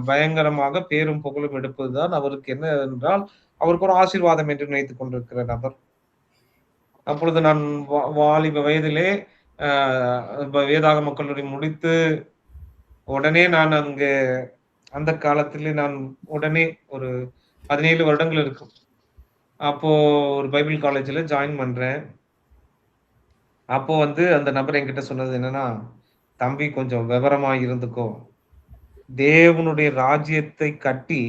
பயங்கரமாக பேரும் புகழும் எடுப்பதுதான் அவருக்கு என்ன என்றால், அவருக்கு ஒரு ஆசீர்வாதம் என்று நினைத்துக் கொண்டிருக்கிற நபர். அப்பொழுது நான் வாலிப வயதிலே வேதாகம கல்லூரி முடித்து உடனே நான் அங்கே அந்த காலத்திலே நான் உடனே ஒரு 17 வருடங்கள் இருக்கும். அப்போ ஒரு பைபிள் காலேஜ்ல ஜாயின் பண்றேன். அப்போ அந்த நபர் என்கிட்ட சொன்னது என்னன்னா, தம்பி கொஞ்சம் விவரமா இருந்துக்கோ, தேவனுடைய ராஜ்யத்தை கட்டி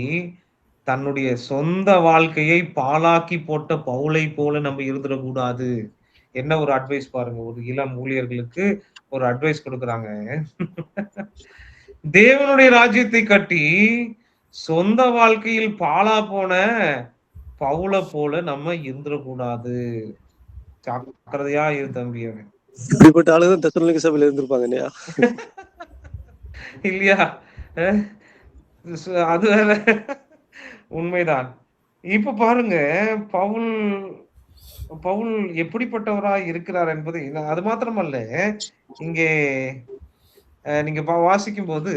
தன்னுடைய சொந்த வாழ்க்கையை பாழாக்கி போட்ட பவுலை போல நம்ம இருந்துடக்கூடாது. என்ன ஒரு அட்வைஸ் பாருங்க, ஒரு இளம் ஊழியர்களுக்கு ஒரு அட்வைஸ் கொடுக்குறாங்க. தேவனுடைய ராஜ்யத்தை கட்டி சொந்த வாழ்க்கையில் பாழா போன பவுலை போல நம்ம இருந்துடக்கூடாது. ஜாக்கிரதையா இரு தம்பி. இப்படிப்பட்ட ஆளுதான் தெசலோனிக்கே சபையில இருந்திருப்பாங்க இல்லையா? இல்லையா? அது வேற உண்மைதான். இப்ப பாருங்க, பவுல் எப்படிப்பட்டவராய் இருக்கிறார் என்பதை அது மாத்திரமல்ல, இங்கே நீங்க வாசிக்கும் போது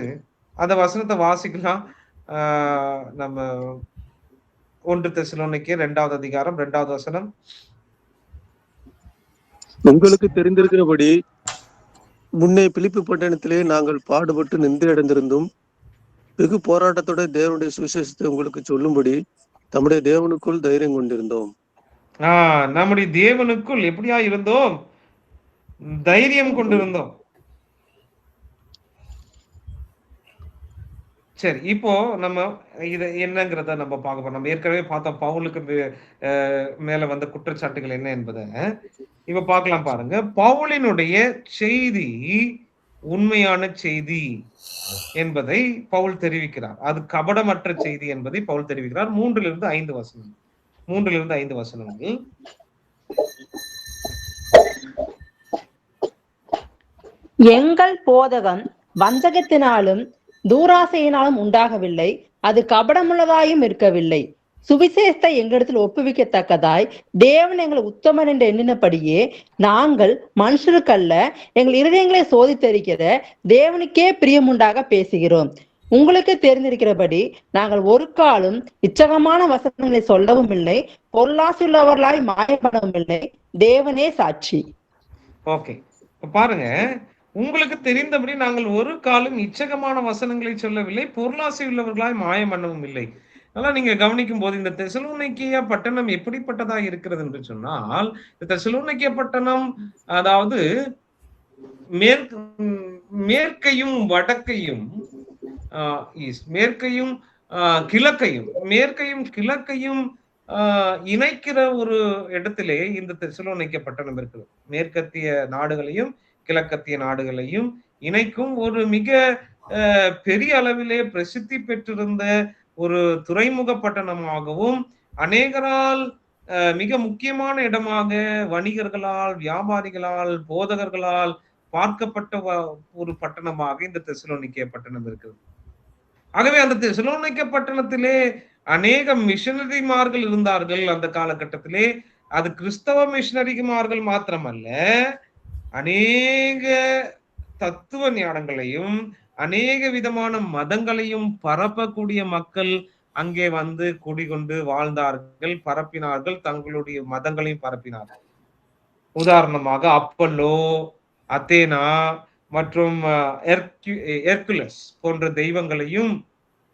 அந்த வசனத்தை வாசிக்கலாம். நம்ம 1 தெசலோனிக்கே 2வது அதிகாரம் 2வது வசனம். உங்களுக்கு தெரிந்திருக்கிறபடி முன்னே பிலிப்பி பட்டணத்திலே நாங்கள் பாடுபட்டு நிந்தை அடைந்திருந்தும் வெகு போராட்டத்தோட தேவனுடைய சுவிசேஷத்தை உங்களுக்கு சொல்லும்படி நம்முடைய தேவனுக்குள் தைரியம் கொண்டிருந்தோம். நம்முடைய தேவனுக்குள் எப்படியா இருந்தோம்? தைரியம் கொண்டிருந்தோம். சரி, இப்போ நம்ம இது என்னங்கிறத நம்ம பார்க்க போறோம். நம்ம ஏற்கனவே பார்த்தோம் பவுலுக்கு மேல வந்த குற்றச்சாட்டுகள் என்ன என்பதை இப்ப பார்க்கலாம் பாருங்க. பவுலினுடைய செய்தி உண்மையான செய்தி என்பதை பவுல் தெரிவிக்கிறார். அது கபடமற்ற செய்தி என்பதை பவுல் தெரிவிக்கிறார். 3 to 5 வசனங்கள். எங்கள் போதகம் வஞ்சகத்தினாலும் தூராசையினாலும் உண்டாகவில்லை, அது கபடமுள்ளதாயும் இருக்கவில்லை. சுவிசேஷத்தை எங்களிடத்தில் ஒப்புவிக்கத்தக்கதாய் தேவன் எங்களை உத்தமன் என்று எண்ணினபடியே நாங்கள் மனுஷருக்கல்ல, எங்கள் இருதயங்களை சோதித்தறிக்கிற தேவனுக்கே பிரியமுண்டாக பேசுகிறோம். உங்களுக்கு தெரிந்திருக்கிறபடி நாங்கள் ஒரு காலும் இச்சகமான வசனங்களை சொல்லவும் இல்லை, பொருளாசையுள்ளவர்களாய் மாயப்படவும் இல்லை. தேவனே சாட்சி. ஓகே, பாருங்க, உங்களுக்கு தெரிந்தபடி நாங்கள் ஒரு காலம் இச்சகமான வசனங்களை சொல்லவில்லை, பொருளாசை உள்ளவர்களாய் மாயம் பண்ணவும் இல்லை. அதெல்லாம் நீங்க கவனிக்கும் போது இந்த தெசலோனிக்கேயா பட்டணம் எப்படிப்பட்டதா இருக்கிறது என்று சொன்னால், இந்த தெசலோனிக்கேயா பட்டணம் அதாவது மேற்கையும் வடக்கையும் மேற்கையும் கிழக்கையும் இணைக்கிற ஒரு இடத்திலே இந்த தெசலோனிக்கேயா பட்டணம் இருக்குது. மேற்கத்திய நாடுகளையும் கிழக்கத்திய நாடுகளையும் இணைக்கும் ஒரு மிக பெரிய அளவிலே பிரசித்தி பெற்றிருந்த ஒரு துறைமுக பட்டணமாகவும், அநேகரால் மிக முக்கியமான இடமாக வணிகர்களால், வியாபாரிகளால், போதகர்களால் பார்க்கப்பட்ட ஒரு பட்டணமாக இந்த தெசலோனிக்கேயா பட்டணம் இருக்கிறது. ஆகவே அந்த தெசலோனிக்கேயா பட்டணத்திலே அநேக மிஷனரிமார்கள் இருந்தார்கள். அந்த காலகட்டத்திலே அது கிறிஸ்தவ மிஷனரிமார்கள் மாத்திரமல்ல, அநேக தத்துவ ஞானங்களையும் அநேக விதமான மதங்களையும் பரப்பக்கூடிய மக்கள் அங்கே வந்து குடிகொண்டு வாழ்ந்தார்கள், பரப்பினார்கள், தங்களுடைய மதங்களையும் பரப்பினார்கள். உதாரணமாக அப்பல்லோ, அத்தேனா மற்றும் எர்குலஸ் போன்ற தெய்வங்களையும்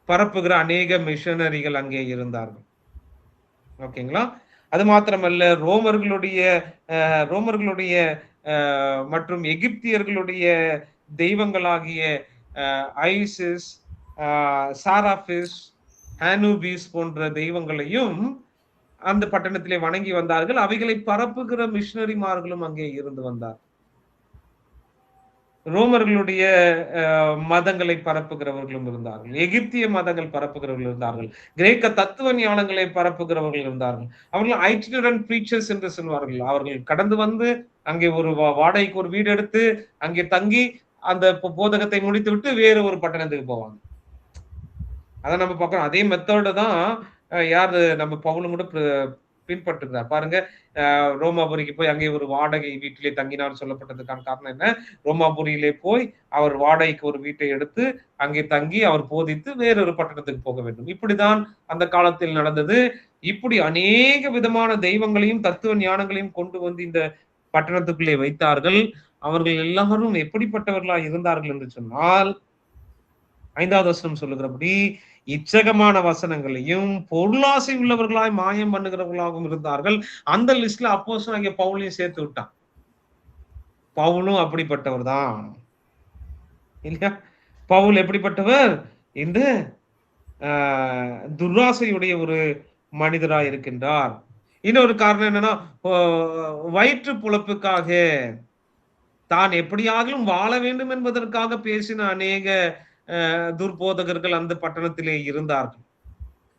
பரப்புகிற அநேக மிஷனரிகள் அங்கே இருந்தார்கள். ஓகேங்களா? அது மாத்திரமல்ல, ரோமர்களுடைய மற்றும் எகிப்தியர்களுடைய தெய்வங்களாகிய ஐசிஸ், சாராபிஸ், ஹானூபிஸ் போன்ற தெய்வங்களையும் அந்த பட்டணத்திலே வணங்கி வந்தார்கள். அவைகளை பரப்புகிற மிஷனரிமார்களும் அங்கே இருந்து வந்தார். ரோமர்களுடைய மதங்களை பரப்புகிறவர்களும் இருந்தார்கள், எகிப்திய மதங்கள் பரப்புகிறவர்கள் இருந்தார்கள், கிரேக்க தத்துவ ஞானங்களை பரப்புகிறவர்கள் இருந்தார்கள். அவர்கள் ஐட்டினரண்ட் பிரீச்சர்ஸ் என்று சொல்வார்கள். அவர்கள் கடந்து வந்து அங்கே ஒரு வாடகைக்கு ஒரு வீடு எடுத்து அங்கே தங்கி அந்த போதகத்தை முடித்து விட்டு வேறு ஒரு பட்டணத்துக்கு போவாங்க. அதை நம்ம பார்க்கணும். அதே மெத்தோட தான் யாரு நம்ம பவுலும் கூட பின்பற்றுகிறார். பாருங்க, ரோமாபுரிக்கு போய் அங்கே ஒரு வாடகை வீட்டிலே தங்கினார் சொல்லப்பட்டதுக்கான காரணம் என்ன? ரோமாபுரியிலே போய் அவர் வாடகைக்கு ஒரு வீட்டை எடுத்து அங்கே தங்கி அவர் போதித்து வேறொரு பட்டணத்துக்கு போக வேண்டும். இப்படிதான் அந்த காலத்தில் நடந்தது. இப்படி அநேக விதமான தெய்வங்களையும் தத்துவ ஞானங்களையும் கொண்டு வந்து இந்த பட்டணத்துக்குள்ளே வைத்தார்கள். அவர்கள் எல்லாரும் எப்படிப்பட்டவர்களா இருந்தார்கள் என்று சொன்னால், 5வது வசனம் சொல்லுகிறபடி இச்சகமான வசனங்களையும் பொருளாசை உள்ளவர்களாய் மாயம் பண்ணுகிறவர்களாகவும் இருந்தார்கள். அந்த லிஸ்ட்ல அப்போஸ்தலனாகிய பவுலையும் சேர்த்து விட்டான். பவுலும் அப்படிப்பட்டவர் தான் இல்லையா? பவுல் எப்படிப்பட்டவர்? இந்த துராசையுடைய ஒரு மனிதராய் இருக்கின்றார். இன்னொரு காரணம் என்னன்னா, வயிற்று புலப்புக்காக தான் எப்படியாகிலும் வாழ வேண்டும் என்பதற்காக பேசின அநேக துர்போதகர்கள் அந்த பட்டணத்திலே இருந்தார்கள்.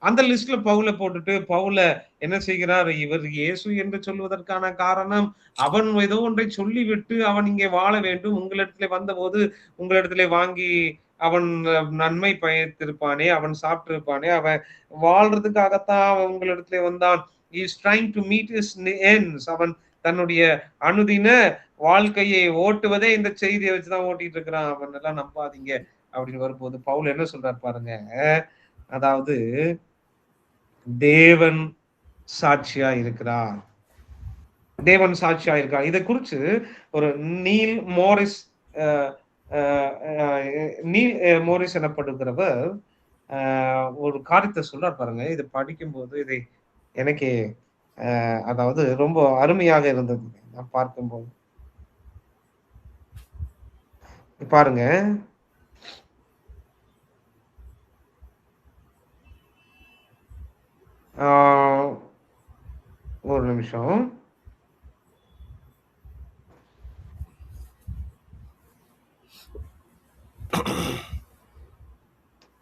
அந்த லிஸ்ட்ல பவுல போட்டுட்டு பவுல என்ன செய்கிறார்? இவர் இயேசு என்று சொல்வதற்கான காரணம், அவன் ஏதோ ஒன்றை சொல்லிவிட்டு அவன் இங்கே வாழ வேண்டும், உங்களிடத்திலே வந்தபோது உங்களிடத்திலே வாங்கி அவன் நன்மை பயத்திருப்பானே, அவன் சாப்பிட்டிருப்பானே, அவன் வாழ்றதுக்காகத்தான் அவன் உங்களிடத்திலே வந்தான். He is trying to meet his ends. அவன் தன்னுடைய அனுதின வாழ்க்கையை ஓட்டுவதே இந்த செய்தியை வச்சுதான் ஓட்டிட்டு இருக்கிறான். அவன் எல்லாம் நம்பாதீங்க அப்படின்னு வரும்போது பவுல் என்ன சொல்றாரு பாருங்க. அதாவது தேவன் சாட்சியா இருக்கிறார், தேவன் சாட்சியா இருக்கிறார். இதை குறிச்சு ஒரு நீல் மோரிஸ் எனப்படுகிறவர் ஒரு காரியத்தை சொல்றார் பாருங்க. இதை படிக்கும்போது இதை எனக்கு அதாவது ரொம்ப அருமையாக இருந்தது நான் பார்க்கும்போது. பாருங்க, ஒரு நிமிஷம்.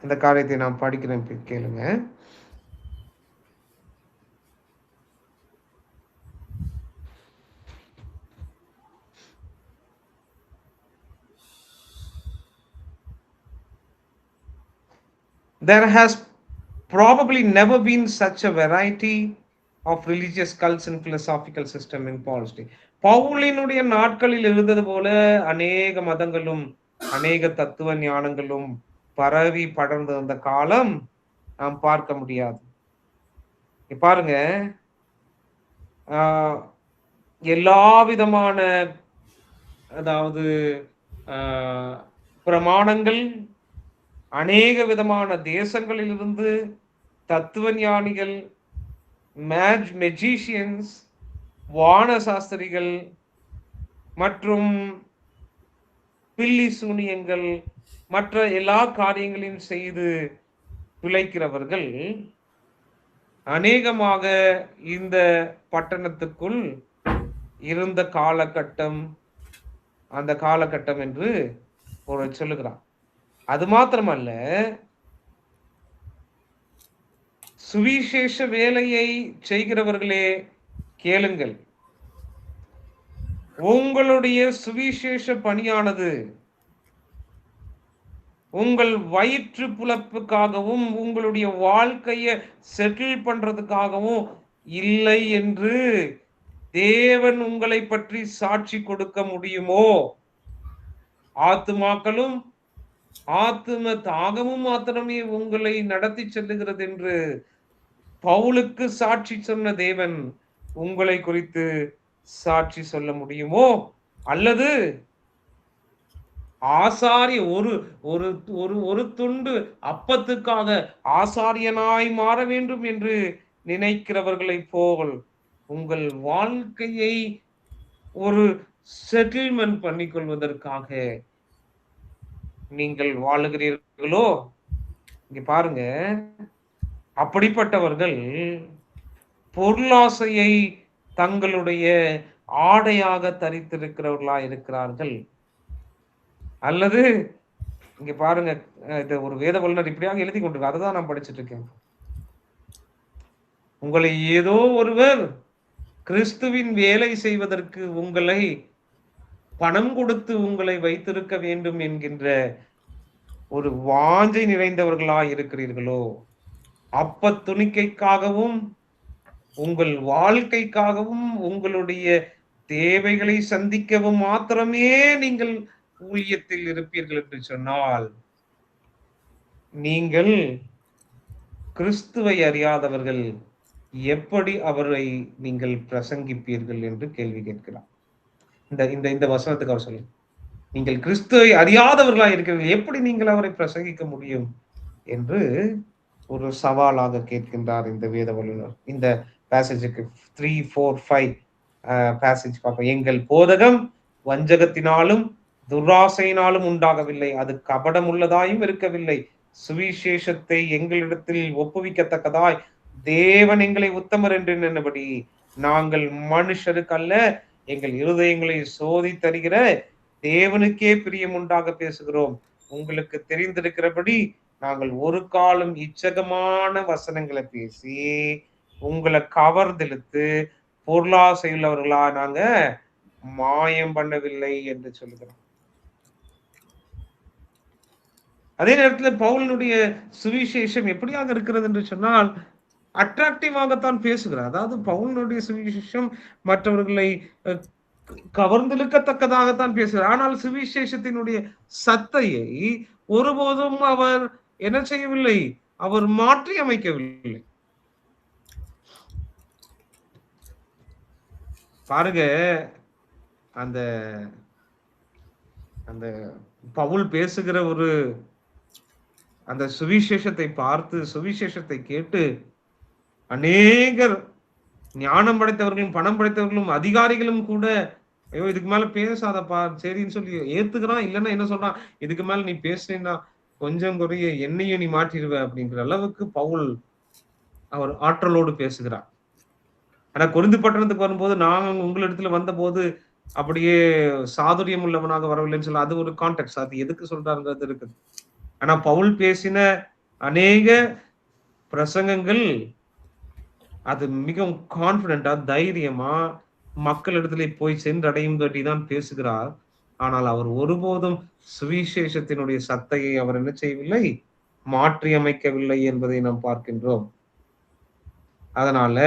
இந்த காரியத்தை நான் படிக்கிறேன், கேளுங்க. There has probably never been such a variety of religious cults and philosophical system in Paul's day. பவுலினுடைய நாட்களில் இருந்தது போல அநேக மதங்களும் அநேக தத்துவ ஞானங்களும் பரவி படர்ந்து வந்த காலம் நாம் பார்க்க முடியாது. பாருங்க, எல்லா விதமான அதாவது பிரமாணங்கள் அநேக விதமான தேசங்களிலிருந்து தத்துவ ஞானிகள், மெஜிஷியன்ஸ், வான சாஸ்திரிகள் மற்றும் பில்லி சூனியங்கள் மற்ற எல்லா காரியங்களையும் செய்து பிழைக்கிறவர்கள் அநேகமாக இந்த பட்டணத்துக்குள் இருந்த காலகட்டம் அந்த காலகட்டம் என்று ஒரு சொல்லுகிறார். அது மாத்திரமல்ல, சுவிசேஷ வேலையை செய்கிறவர்களே கேளுங்கள், உங்களுடைய சுவிசேஷ பணியானது உங்கள் வயிற்று புலப்புக்காகவும் உங்களுடைய வாழ்க்கையை செட்டில் பண்றதுக்காகவும் இல்லை என்று தேவன் உங்களை பற்றி சாட்சி கொடுக்க முடியுமோ? ஆத்துமாக்களும் ஆத்தும தாகமும் மாத்திரமே உங்களை நடத்தி செல்லுகிறது என்று பவுலுக்கு சாட்சி சொன்ன தேவன் உங்களை குறித்து சாட்சி சொல்ல முடியுமோ? அல்லது ஆசாரிய ஒரு ஒரு ஒரு ஒரு துண்டு அப்பத்துக்காக ஆசாரியனாய் மாற வேண்டும் என்று நினைக்கிறவர்களை போல் உங்கள் வாழ்க்கையை ஒரு செட்டில்மெண்ட் பண்ணிக்கொள்வதற்காக நீங்கள் வாழுகிறீர்களோ? இங்க பாருங்க, அப்படிப்பட்டவர்கள் பொருளாசையை தங்களுடைய ஆடையாக தரித்திருக்கிறவர்களா இருக்கிறார்கள். அல்லது இங்க பாருங்க, இது ஒரு வேத வல்லுநர் இப்படியாக எழுதி கொண்டிருக்க, அதுதான் நான் படிச்சுட்டு இருக்கேன். உங்களை ஏதோ ஒருவர் கிறிஸ்துவின் வேலை செய்வதற்கு உங்களை பணம் கொடுத்து உங்களை வைத்திருக்க வேண்டும் என்கின்ற ஒரு வாஞ்சை நிறைந்தவர்களா இருக்கிறீர்களோ? அப்ப துணிக்கைக்காகவும் உங்கள் வாழ்க்கைக்காகவும் உங்களுடைய தேவைகளை சந்திக்கவும் மாத்திரமே நீங்கள் ஊழியத்தில் இருப்பீர்கள் என்று சொன்னால், நீங்கள் கிறிஸ்துவை அறியாதவர்கள் எப்படி அவரை நீங்கள் பிரசங்கிப்பீர்கள் என்று கேள்வி கேட்கிறார். இந்த வசனத்துக்கு அவர் சொல்லு, நீங்கள் கிறிஸ்துவை அறியாதவர்களா இருக்கிறீர்கள், எப்படி நீங்கள் அவரை பிரசங்கிக்க முடியும் என்று ஒரு சவாலாக கேட்கின்றார் இந்த வேத வல்லுநர். இந்த பேசேஜுக்கு 3, 4, 5 பேசேஜ் பார்ப்போம். எங்கள் போதகம் வஞ்சகத்தினாலும் துராசையினாலும் உண்டாகவில்லை, அது கபடம் உள்ளதாயும் இருக்கவில்லை. சுவிசேஷத்தை எங்களிடத்தில் ஒப்புவிக்கத்தக்கதாய் தேவன் எங்களை உத்தமர் என்று நினைபடி நாங்கள் மனுஷருக்கு அல்ல, எங்கள் இருதயங்களை சோதித்தருகிற தேவனுக்கே பிரியம் உண்டாக பேசுகிறோம். உங்களுக்கு தெரிந்திருக்கிறபடி நாங்கள் ஒரு காலம் இச்சகமான வசனங்களை பேசி உங்களை கவர்ந்தெழுத்து பொருளாசையுள்ளவர்களா நாங்க மாயம் பண்ணவில்லை என்று சொல்லுகிறோம். அதே நேரத்தில் பவுலினுடைய சுவிசேஷம் எப்படியாக இருக்கிறது என்று சொன்னால் அட்ராக்டிவாகத்தான் பேசுகிறார். அதாவது பவுலினுடைய சுவிசேஷம் மற்றவர்களை கவர்ந்தெழுக்கத்தக்கதாகத்தான் பேசுகிறார். ஆனால் சுவிசேஷத்தினுடைய சத்தையை ஒருபோதும் அவர் என்ன செய்யவில்லை, அவர் மாற்றி அமைக்கவில்லை. பாருங்க, அந்த அந்த பவுல் பேசுகிற ஒரு அந்த சுவிசேஷத்தை பார்த்து சுவிசேஷத்தை கேட்டு அநேகர் ஞானம் படைத்தவர்களும் பணம் படைத்தவர்களும் அதிகாரிகளும் கூட ஐயோ இதுக்கு மேல பேசாதப்பா சரின்னு சொல்லி ஏத்துக்கிறான். இல்லைன்னா என்ன சொல்றான், இதுக்கு மேல நீ பேசுனீன்னா கொஞ்சம் குறைய என்னையும் நீ மாற்றிடுவ அப்படிங்கிற அளவுக்கு பவுல் அவர் ஆற்றலோடு பேசுகிறார். ஆனா கொரிந்து பட்டணத்துக்கு வரும்போது நான் உங்களிடத்துல வந்த போது அப்படியே சாதுரியம் உள்ளவனாக வரவில்லைன்னு சொல்ல, அது ஒரு கான்டெக்ட், அது எதுக்கு சொல்றாருங்கிறது இருக்குது. ஆனா பவுல் பேசின அநேக பிரசங்கங்கள் அது மிகவும் கான்பிடண்டா தைரியமா மக்களிடத்துல போய் சென்றடையும் தான் பேசுகிறார். ஆனால் அவர் ஒருபோதும் சுவிசேஷத்தினுடைய சத்தையை அவர் என்ன செய்யவில்லை, மாற்றி அமைக்கவில்லை என்பதை நாம் பார்க்கின்றோம். அதனால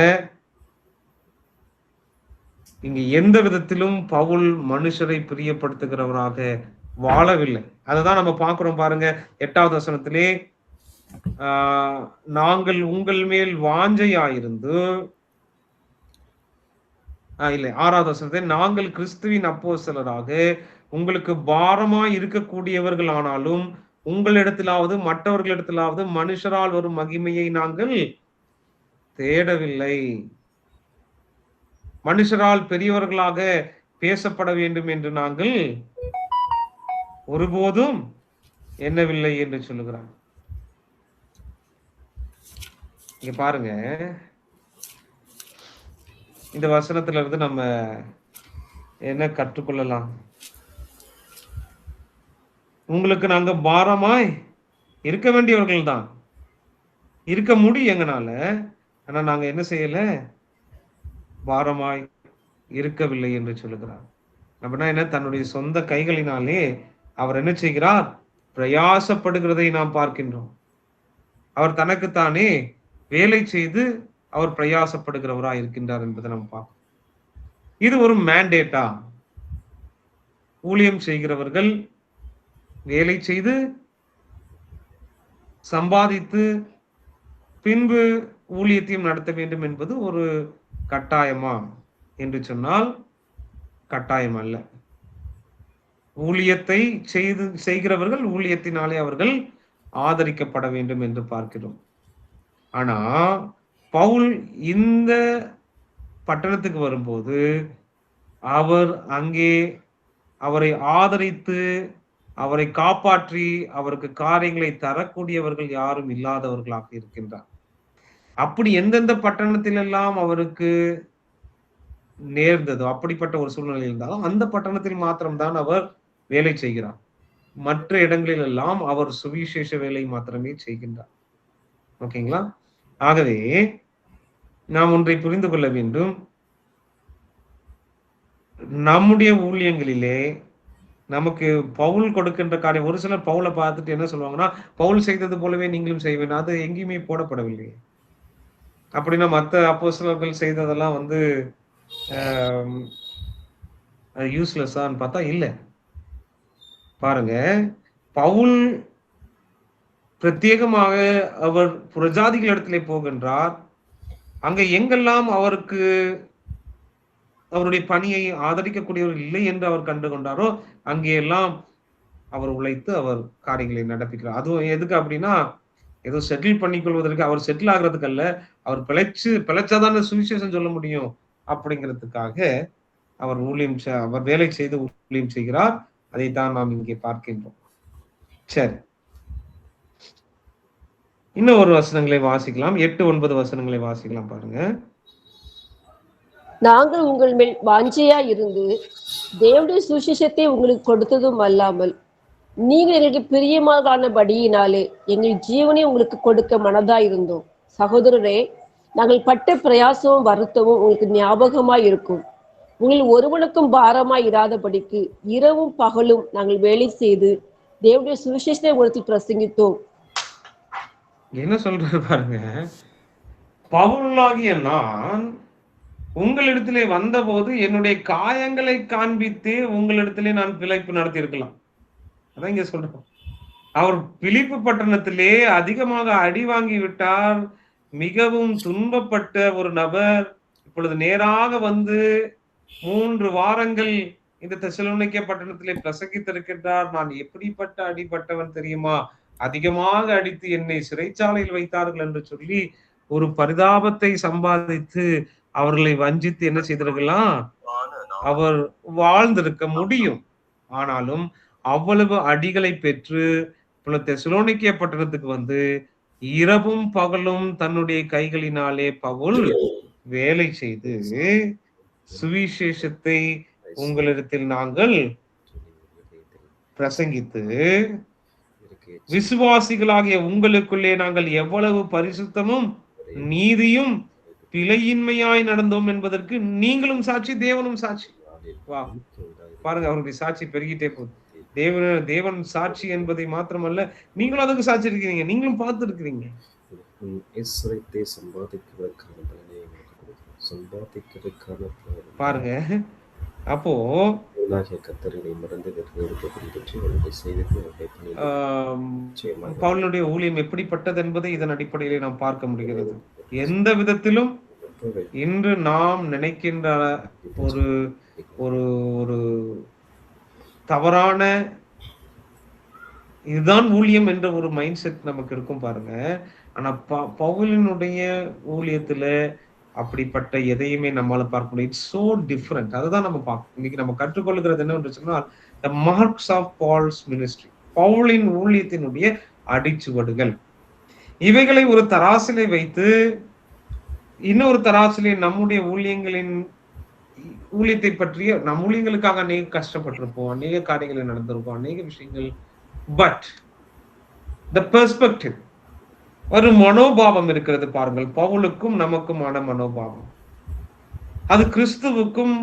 இங்கு எந்த விதத்திலும் பவுல் மனுஷரை பிரியப்படுத்துகிறவராக வாழவில்லை. அததான் நம்ம பார்க்கிறோம் பாருங்க. 8வது வசனத்திலே நாங்கள் உங்கள் மேல் வாஞ்சையாயிருந்து, இல்லை 6வது வசனத்தை, நாங்கள் கிறிஸ்துவின் அப்போஸ்தலராக உங்களுக்கு பாரமாய் இருக்கக்கூடியவர்கள் ஆனாலும் உங்களிடத்திலாவது மற்றவர்களிடத்திலாவது மனுஷரால் வரும் மகிமையை நாங்கள் தேடவில்லை. மனுஷரால் பெரியவர்களாக பேசப்பட வேண்டும் என்று நாங்கள் ஒருபோதும் எண்ணவில்லை என்று சொல்லுகிறார். இங்க பாருங்க, இந்த வசனத்துல இருந்து நம்ம என்ன கற்றுக்கொள்ளலாம்? உங்களுக்கு நாங்க பாரமாய் இருக்க வேண்டியவர்கள் தான், இருக்க முடியும் எங்கனால. ஆனா நாங்க என்ன செய்யல? பாரமாய் இருக்கவில்லை என்று சொல்லுகிறார். அப்படின்னா என்ன? தன்னுடைய சொந்த கைகளினாலே அவர் என்ன செய்கிறார்? பிரயாசப்படுகிறதை நாம் பார்க்கின்றோம். அவர் தனக்குத்தானே வேலை செய்து அவர் பிரயாசப்படுகிறவராய் இருக்கின்றார் என்பதை நாம் பார்க்கிறோம். இது ஒரு மேண்டேட்டா? ஊழியம் செய்கிறவர்கள் வேலை செய்து சம்பாதித்து பின்பு ஊழியத்தையும் நடத்த வேண்டும் என்பது ஒரு கட்டாயமா என்று சொன்னால் கட்டாயம் அல்ல. ஊழியத்தை செய்கிறவர்கள் ஊழியத்தினாலே அவர்கள் ஆதரிக்கப்பட வேண்டும் என்று பார்க்கிறோம். ஆனா பவுல் இந்த பட்டணத்துக்கு வரும்போது அவர் அங்கே அவரை ஆதரித்து அவரை காப்பாற்றி அவருக்கு காரியங்களை தரக்கூடியவர்கள் யாரும் இல்லாதவர்களாக இருக்கின்றார். அப்படி எந்தெந்த பட்டணத்திலெல்லாம் அவருக்கு நேர்ந்ததோ, அப்படிப்பட்ட ஒரு சூழ்நிலை இருந்தாலும் அந்த பட்டணத்தில் மாத்திரம்தான் அவர் வேலை செய்கிறார். மற்ற இடங்களில் எல்லாம் அவர் சுவிசேஷ வேலை மாத்திரமே செய்கின்றார். ஓகேங்களா? ஆகவே நாம் ஒன்றை புரிந்து கொள்ள வேண்டும். நம்முடைய ஊழியங்களிலே நமக்கு பவுல் கொடுக்கின்ற காரியம், ஒரு சிலர் பவுலை பார்த்துட்டு என்ன சொல்லுவாங்கன்னா, பவுல் செய்தது போலவே நீங்களும் செய்வேன். அது எங்கேயுமே போடப்படவில்லை. அப்படின்னா மற்ற அப்போஸ்தலர்கள் செய்ததெல்லாம் வந்து யூஸ்லெஸ்ஸான்னு பார்த்தா இல்லை. பாருங்க, பவுல் பிரத்யேகமாக அவர் புறஜாதிகள் இடத்திலே போகின்றார். அங்க எங்கெல்லாம் அவருக்கு அவருடைய பணியை ஆதரிக்கக்கூடியவர் இல்லை என்று அவர் கண்டு கொண்டாரோ அங்கெல்லாம் அவர் உழைத்து அவர் காரியங்களை நடப்பிக்கிறார். அதுவும் எதுக்கு அப்படின்னா, ஏதோ செட்டில் பண்ணிக்கொள்வதற்கு, அவர் செட்டில் ஆகுறதுக்கு அல்ல, அவர் பிழைச்சாதான சுவிசேஷம் சொல்ல முடியும் அப்படிங்கிறதுக்காக அவர் அவர் வேலை செய்து ஊழியம் செய்கிறார். அதைத்தான் நாம் இங்கே பார்க்கின்றோம். சரி, இன்னும் ஒரு வசனங்களை வாசிக்கலாம். 8-9 வசனங்களை வாசிக்கலாம். பாருங்க. நாங்கள் உங்கள் மேல் வாஞ்சையா இருந்து தேவனுடைய சுவிசேஷத்தை உங்களுக்கு கொடுத்ததும் அல்லாமல் நீங்கள் எங்களுக்கு பிரியமானபடியினாலே எங்கள் ஜீவனை உங்களுக்கு கொடுக்க மனதா இருந்தோம். சகோதரரே, நாங்கள் பட்ட பிரயாசமும் வருத்தமும் உங்களுக்கு ஞாபகமாய் இருக்கும். உங்களில் ஒருவனுக்கும் பாரமாய் இராதபடிக்கு இரவும் பகலும் நாங்கள் வேலை செய்து தேவனுடைய சுவிசேஷத்தை உங்களுக்கு பிரசங்கித்தோம். என்ன சொல்றாரு பாருங்க. பவுலாகிய நான் உங்களிடத்திலே வந்தபோது என்னுடைய காயங்களை காண்பித்து உங்களிடத்திலே நான் பிழைப்பு நடத்தி இருக்கலாம். அதான் இங்க சொல்றோம். அவர் பிலிப்பு பட்டணத்திலே அதிகமாக அடி வாங்கி விட்டார். மிகவும் துன்பப்பட்ட ஒரு நபர் இப்பொழுது நேராக வந்து 3 வாரங்கள் இந்த தெசலோனிக்கே பட்டணத்திலே பிரசங்கித்திருக்கின்றார். நான் எப்படிப்பட்ட அடிபட்டவன் தெரியுமா? அதிகமாக அடித்து என்னை சிறைச்சாலையில் வைத்தார்கள் என்று சொல்லி ஒரு பரிதாபத்தை சம்பாதித்து அவர்களை வஞ்சித்து என்ன செய்திருக்கலாம்? அவர் வாழ்ந்திருக்க முடியும். ஆனாலும் அவ்வளவு அடிகளை பெற்று தெசலோனிக்கே பட்டணத்துக்கு வந்து இரவும் பகலும் தன்னுடைய கைகளினாலே பவுல் வேலை செய்து சுவிசேஷத்தை உங்களிடத்தில் நாங்கள் பிரசங்கித்து விசுவாசிகளாகிய உங்களுக்குள்ளே நாங்கள் எவ்வளவு பரிசுத்தமும் நீதியும் பிழையின்மையாய் நடந்தோம் என்பதற்கு நீங்களும் சாட்சி, தேவனும் சாட்சி. வா பாருங்க, அவருடைய சாட்சி பெருகிட்டே போகுது. தேவன் சாட்சி என்பதை மாத்திரமல்ல, நீங்களும் அதுக்கு சாட்சி இருக்கிறீங்க, நீங்களும் பார்த்து இருக்கிறீங்க. எஸ்ரைத்தை சம்பாதிக்கிறதுக்கான பலனை எங்களுக்கு கொடுக்கும். சம்பாதிக்கிறதுக்கான பாருங்க. அப்போ கத்தரினை மறந்து எடுக்க பின்பற்றி அவருடைய செய்திக்கு பவுலுடைய ஊழியம் எப்படிப்பட்டது என்பதை இதன் அடிப்படையிலே நாம் பார்க்க முடிகிறது. எந்த விதத்திலும் இன்று நாம் நினைக்கின்ற ஒரு ஒரு ஒரு தவறான இதுதான் ஊழியம் என்ற ஒரு மைண்ட் செட் நமக்கு இருக்கும் பாருங்க. ஆனா பவுலினுடைய ஊழியத்துல அப்படிப்பட்ட எதையுமே நம்மளால பார்க்க முடியும். It's so different. அதுதான் நம்ம பார்க்கணும். இன்னைக்கு நம்ம கற்றுக்கொள்கிறது என்ன சொன்னால், the marks of Paul's ministry, பவுலின் ஊழியத்தினுடைய அடிச்சுவடுகள். இவைகளை ஒரு தராசிலை வைத்து இன்னொரு தராசிலே நம்முடைய ஊழியத்தை பற்றிய நம் ஊழியங்களுக்காக அநேக கஷ்டப்பட்டிருப்போம், அநேக காரியங்களை நடந்திருப்போம், அநேக விஷயங்கள். பட் த பெர்ஸ்பெக்டிவ், ஒரு மனோபாவம் இருக்கிறது பாருங்கள். பவுலுக்கும் நமக்குமான மனோபாவம், அது கிறிஸ்துவுக்கும்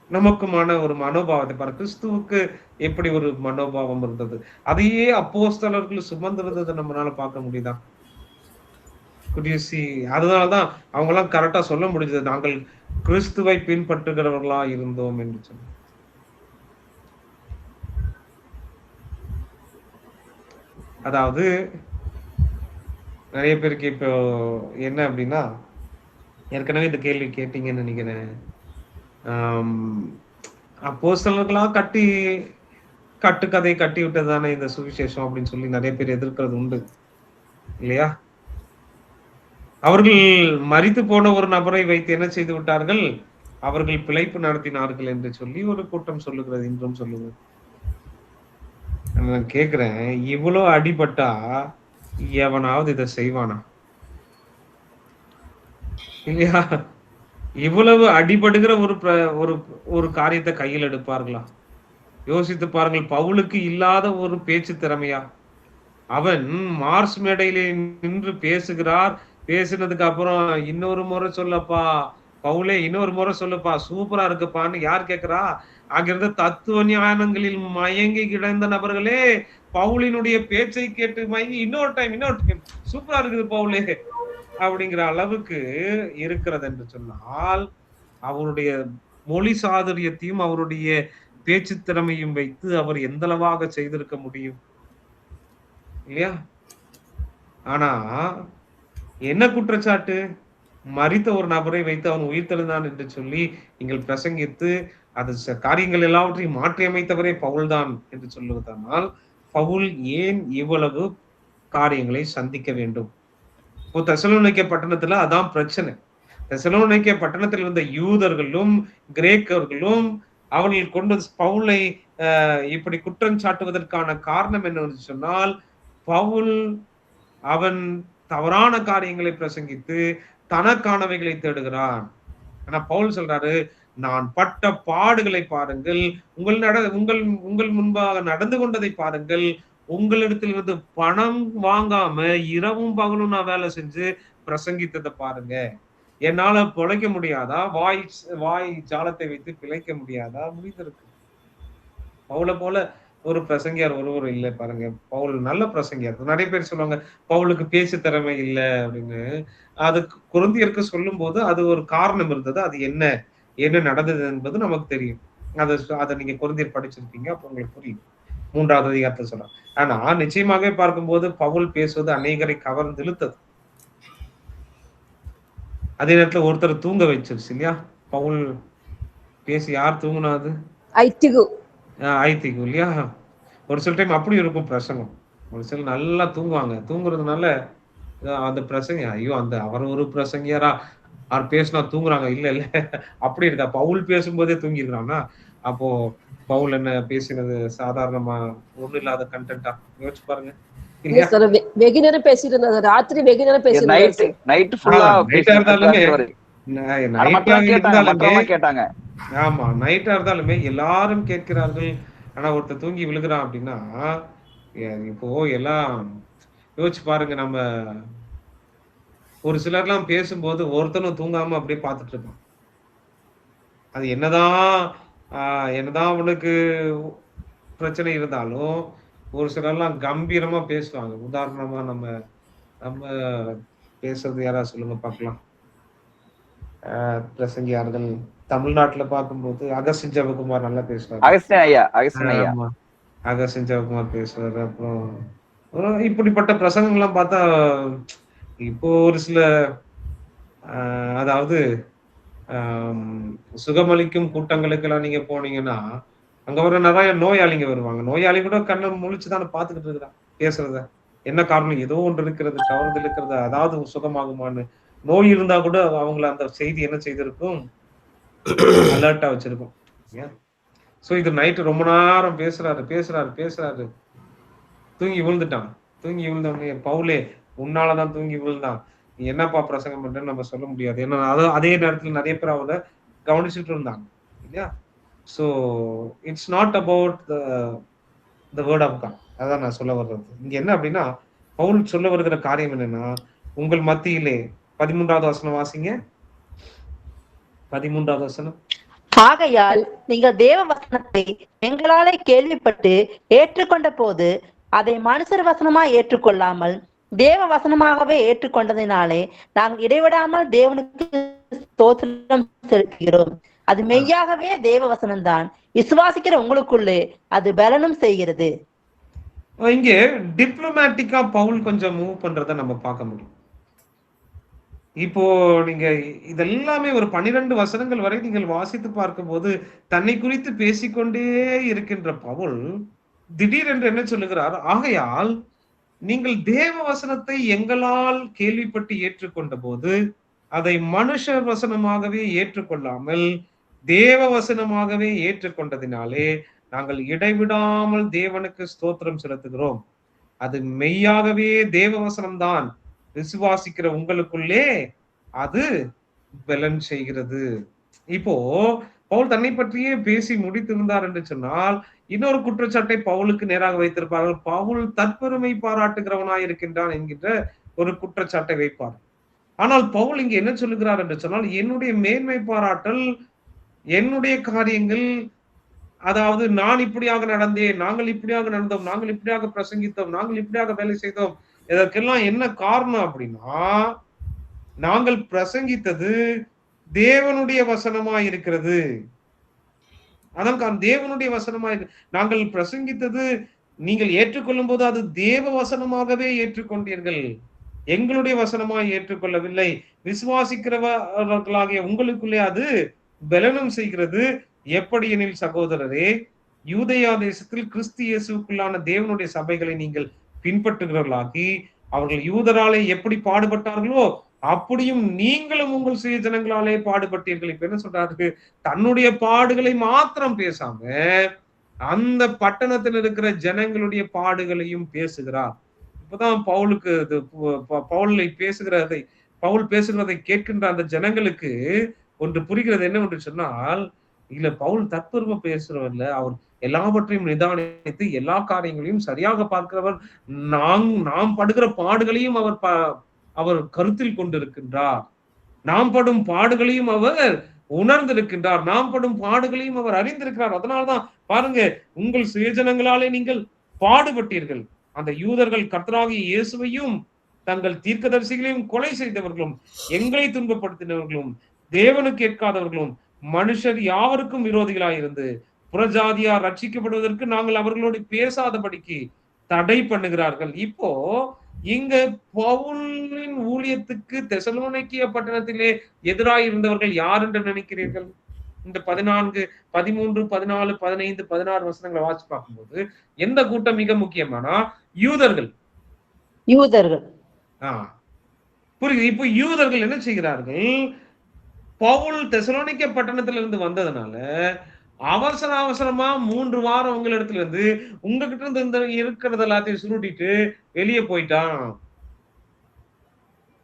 நமக்குமான ஒரு மனோபாவத்தை பாருங்க. கிறிஸ்துவுக்கு எப்படி ஒரு மனோபாவம் இருந்தது, அதையே அப்போஸ்தலர்கள் சுமந்திருந்ததை நம்மளால பார்க்க முடியுதா? அதனாலதான் அவங்க எல்லாம் கரெக்டா சொல்ல முடிஞ்சது, நாங்கள் கிறிஸ்துவை பின்பற்றுகிறவர்களா இருந்தோம் என்று சொல்லி. அதாவது நிறைய பேருக்கு இப்போ என்ன அப்படின்னா, ஏற்கனவே இந்த கேள்வி கேட்டீங்கன்னு நினைக்கிறேன். அப்போஸ்தலர்களா கட்டுக்கதை கட்டி விட்டதானே இந்த சுவிசேஷம் அப்படின்னு சொல்லி நிறைய பேர் எதிர்க்கிறது உண்டு இல்லையா? அவர்கள் மரித்து போன ஒரு நபரை வைத்து என்ன செய்து விட்டார்கள், அவர்கள் பிழைப்பு நடத்தினார்கள் என்று சொல்லி ஒரு கூட்டம் சொல்லுகிறது, இன்றும் சொல்லுகிறது. நான் கேக்குறேன், இவ்வளவு அடிபட்டா எவனாவது இதை செய்வானா? இல்லையா? இவ்வளவு அடிபடுகிற ஒரு காரியத்தை கையில் எடுப்பார்களா? யோசித்து பாருங்கள். பவுலுக்கு இல்லாத ஒரு பேச்சு திறமையா? அவன் மார்ஸ் மேடையிலே நின்று பேசுகிறார். பேசினதுக்கு அப்புறம் இன்னொரு முறை சொல்லப்பா பவுலே, இன்னொரு முறை சொல்லுப்பா, சூப்பரா இருக்குப்பான்னு யார் கேட்கிறா? அங்கிருந்த தத்துவ ஞானங்களில் மயங்கி கிடந்த நபர்களே பவுலினுடைய பேச்சை கேட்டு மயங்கி இன்னொரு டைம் சூப்பரா இருக்குது பவுலே அப்படிங்கிற அளவுக்கு இருக்கிறது என்று சொன்னால், அவருடைய மொழி சாதுரியத்தையும் அவருடைய பேச்சு திறமையும் வைத்து அவர் எந்த அளவாக செய்திருக்க முடியும் இல்லையா? ஆனா என்ன குற்றச்சாட்டு? மரித்த ஒரு நபரை வைத்து அவன் உயிர்த்தெழுந்தான் என்று சொல்லி நீங்கள் பிரசங்கித்து அது காரியங்கள் எல்லாவற்றையும் மாற்றி அமைத்தவரே பவுல் தான் என்று சொல்லுவதனால், பவுல் ஏன் இவ்வளவு காரியங்களை சந்திக்க வேண்டும்? இப்போ தெசலோனிக்கே பட்டணத்துல அதான் பிரச்சனை. தெசலோனிக்கே பட்டணத்தில் இருந்த யூதர்களும் கிரேக்கர்களும் அவர்கள் கொண்டு பவுலை இப்படி குற்றம் சாட்டுவதற்கான காரணம் என்னன்னு சொன்னால், பவுல் அவன் தவறான காரியங்களை பிரசங்கித்து தனக்கானவைகளை தேடுகிறான். ஆனா பவுல் சொல்றாரு, நான் பட்ட பாடுகளை பாருங்கள், உங்கள் முன்பாக நடந்து கொண்டதை பாருங்கள், உங்களிடத்தில் இருந்து பணம் வாங்காம இரவும் பகலும் நான் வேலை செஞ்சு பிரசங்கித்ததை பாருங்க. என்னால பிழைக்க முடியாதா? வாய் ஜாலத்தை வைத்து பிழைக்க முடியாதா? முடிந்திருக்கு. பவுல போல ஒரு பிரசங்கியார் ஒருவர் இல்லை பாருங்க. பவுல் நல்ல பிரசங்கியார். நிறைய பேர் சொல்லுவாங்க பவுலுக்கு பேச்சு திறமை இல்லை அப்படின்னு. அது கொரிந்தியருக்கு சொல்லும் போது அது ஒரு காரணம் இருந்தது. அது என்ன நடந்தது என்பது நமக்கு தெரியும். அதை நீங்க கொரிந்தியர் படிச்சிருப்பீங்க, அப்ப உங்களுக்கு புரியும். 3வது அதிகாரத்தை சொல்றேன். ஆனா நிச்சயமாக பார்க்கும்போது பவுல் பேசுவது அநேகரை கவர்ந்து இழுத்தது. அதே நேரத்துல ஒருத்தர் தூங்க வச்சிருச்சு இல்லையா? பவுல் பேசி யார் தூங்குனாது? ஐத்திகு இல்லையா? ஒரு சில டைம் அப்படி இருக்கும் பிரசங்கம். ஒரு சில நல்லா தூங்குவாங்க. தூங்குறதுனால அந்த பிரசங்க, ஐயோ அவர் ஒரு பிரசங்கியாரா, அவர் பேசினா தூங்குறாங்க. இல்ல அப்படி இருக்கா? பவுல் பேசும்போதே தூங்கிருக்கானா? அப்போ பவுல் என்ன பேசினது சாதாரணமா ஒண்ணு இல்லாத கண்டென்ட்டா? யோசிச்சு பாருங்க. வெகு நேரம் பேசிட்டு ராத்திரி வெகு நேரம் பேசிட்டு நைட் ஃபுல்லா கேட்டாங்க. ஆமா, நைட்டா இருந்தாலுமே எல்லாரும் கேட்கிறார்கள். ஆனா ஒருத்தர் தூங்கி விழுகிறான் அப்படின்னா, இப்போ எல்லாம் யோசிச்சு பாருங்க. நம்ம ஒரு சிலர்லாம் பேசும்போது ஒருத்தனும் தூங்காம அப்படியே பார்த்துட்டு இருப்பான். அது என்னதான் அவனுக்கு பிரச்சனை இருந்தாலும் ஒரு சிலர்லாம் கம்பீரமா பேசுவாங்க. உதாரணமா நம்ம நம்ம பேசுறது யாராவது சொல்லுங்க பார்க்கலாம். பிரசங்கியார்கள் தமிழ்நாட்டுல பார்க்கும்போது அகஸ்டின் ஜெபக்குமார் நல்லா பேசுவாரு. அகஸ்டின் ஐயா ஆமா, அகஸ்டின் ஜெபக்குமார் பேசுவாரு. அப்புறம் இப்படிப்பட்ட பிரசங்கங்கள்லாம் பார்த்தா இப்போ ஒரு சில அதாவது சுகமளிக்கும் கூட்டங்களுக்கெல்லாம் நீங்க போனீங்கன்னா அங்க வர நிறைய நோயாளிங்க வருவாங்க. நோயாளி கூட கண்ணை முழிச்சுதானே பார்த்துக்கிட்டு இருக்கிறான் பேசுறத. என்ன காரணம்? ஏதோ ஒன்று இருக்கிறது, கவர்ந்து இருக்கிறது, அதாவது சுகமாகுமான்னு. நோய் இருந்தா கூட அவங்கள அந்த செய்தி என்ன செய்திருக்கும்? அலர்ட்டா வச்சிருக்கும். சோ இது நைட்டு ரொம்ப நேரம் பேசுறாரு. தூங்கி விழுந்துட்டான். தூங்கி விழுந்தவங்க, பவுலே உன்னாலதான் தூங்கி விழுந்தான், நீ என்னப்பா பிரசங்கம் பண்றேன்னு நம்ம சொல்ல முடியாது. ஏன்னா அதே நேரத்துல நிறைய பேர் அவரை கவனிச்சுட்டு இருந்தாங்க இல்லையா? So it's not about the word of God. அதான் நான் சொல்ல வர்றது. இங்க என்ன அப்படின்னா, பவுல் சொல்ல வருகிற காரியம் என்னன்னா, உங்கள் மத்தியிலே 13வது வசனம் வாசிங்க. 13வது வசனம். ஆகையால் நீங்கள் தேவ வசனத்தை எங்களாலே கேள்விப்பட்டு ஏற்றுக்கொண்ட போது அதை மனுஷர் வசனமா ஏற்றுக்கொள்ளாமல் தேவ வசனமாகவே ஏற்றுக்கொண்டதினாலே நாங்கள் இடைவிடாமல் தேவனுக்கு ஸ்தோத்திரம் செலுத்துகிறோம். அது மெய்யாகவே தேவ வசனம்தான். விசுவாசிக்கிற உங்களுக்குள்ளே அது பலனும் செய்கிறது. இங்கே டிப்ளமேட்டிக்கா பவுல் கொஞ்சம் மூவ் பண்றதை நம்ம பார்க்க முடியும். இப்போ நீங்க இதெல்லாமே ஒரு 12 வசனங்கள் வரை நீங்கள் வாசித்து பார்க்கும்போது தன்னை குறித்து பேசிக்கொண்டே இருக்கின்ற பவுல் திடீரென்று என்ன சொல்லுகிறார்? ஆகையால் நீங்கள் தேவ வசனத்தை எங்களால் கேள்விப்பட்டு ஏற்றுக்கொண்ட போது அதை மனுஷ வசனமாகவே ஏற்றுக்கொள்ளாமல் தேவ வசனமாகவே ஏற்றுக்கொண்டதினாலே நாங்கள் இடைவிடாமல் தேவனுக்கு ஸ்தோத்திரம் செலுத்துகிறோம். அது மெய்யாகவே தேவ வசனம்தான். விசுவாசிக்கிற உங்களுக்குள்ளே அது பலன் செய்கிறது. இப்போ பவுல் தன்னை பற்றியே பேசி முடித்திருந்தார் என்று சொன்னால் இன்னொரு குற்றச்சாட்டை பவுலுக்கு நேராக வைத்திருப்பார்கள். பவுல் தற்பெருமை பாராட்டுகிறவனாய் இருக்கின்றான் என்கின்ற ஒரு குற்றச்சாட்டை வைப்பார். ஆனால் பவுல் இங்க என்ன சொல்லுகிறார் என்று சொன்னால், என்னுடைய மேன்மை பாராட்டல், என்னுடைய காரியங்கள், அதாவது நான் இப்படியாக நடந்தேன், நாங்கள் இப்படியாக நடந்தோம், நாங்கள் இப்படியாக பிரசங்கித்தோம், நாங்கள் இப்படியாக வேலை செய்தோம், இதற்கெல்லாம் என்ன காரணம் அப்படின்னா, நாங்கள் பிரசங்கித்தது தேவனுடைய வசனமா இருக்கிறது. அதான் தேவனுடைய வசனமா நாங்கள் பிரசங்கித்தது நீங்கள் ஏற்றுக்கொள்ளும் போது அது தேவ வசனமாகவே ஏற்றுக்கொண்டீர்கள், எங்களுடைய வசனமாய் ஏற்றுக்கொள்ளவில்லை. விசுவாசிக்கிறவர்களாகிய உங்களுக்குள்ளே அது பலனும் செய்கிறது. எப்படி எனில் சகோதரரே, யூதேயா தேசத்தில் கிறிஸ்து இயேசுக்குள்ளான தேவனுடைய சபைகளை நீங்கள் பின்பற்றுகிறவர்களாகி அவர்கள் யூதராலே எப்படி பாடுபட்டார்களோ அப்படியும் நீங்களும் உங்கள் சுய ஜனங்களாலே பாடுபட்டீர்கள். இப்ப என்ன சொல்றாரு? தன்னுடைய பாடுகளை மாத்திரம் பேசாம அந்த பட்டணத்தில் இருக்கிற ஜனங்களுடைய பாடுகளையும் பேசுகிறார். இப்பதான் பவுலுக்கு பவுல் பேசுகிறதை கேட்கின்ற அந்த ஜனங்களுக்கு ஒன்று புரிகிறது. என்னவென்று சொன்னால், இல்ல பவுல் தற்பெருமை பேசுறவர்ல, அவர் எல்லாவற்றையும் நிதானித்து எல்லா காரியங்களையும் சரியாக பார்க்கிறவர். நாம் படுகிற பாடுகளையும் அவர் கருத்தில் கொண்டிருக்கின்றார். நாம் படும் பாடுகளையும் அவர் உணர்ந்திருக்கின்றார். நாம் படும் பாடுகளையும் அவர் அறிந்திருக்கிறார். அதனால்தான் பாருங்க, உங்கள் சுயஜனங்களாலே நீங்கள் பாடுபட்டீர்கள். அந்த யூதர்கள் கர்த்தராகிய இயேசுவையும் தங்கள் தீர்க்கதரிசிகளையும் கொலை செய்தவர்களும், எங்களை துன்பப்படுத்தினவர்களும், தேவனுக்கு ஏற்காதவர்களும், மனுஷர் யாவருக்கும் விரோதிகளாயிருந்து புறஜாதியார் ரட்சிக்கப்படுவதற்கு நாங்கள் அவர்களோடு பேசாதபடிக்கு தடை பண்ணுகிறார்கள். இப்போ இங்க பவுலின் ஊழியத்துக்கு தெசலோனிக்கேய பட்டணத்திலே எதிராக இருந்தவர்கள் யார் என்று நினைக்கிறீர்கள்? இந்த 14, 13, 14, 15, 16 வசனங்களை வாசிச்சு பார்க்கும்போது எந்த கூட்டம் மிக முக்கியமானா யூதர்கள். புரியுது? இப்போ யூதர்கள் என்ன செய்கிறார்கள்? பவுல் தெசலோனிக்கே பட்டணத்திலிருந்து வந்ததுனால அவசரமா 3 வாரம் உங்க இடத்துல இருந்து உங்ககிட்ட இருந்து இருக்கிறது எல்லாத்தையும் சுருட்டிட்டு வெளியே போயிட்டான்.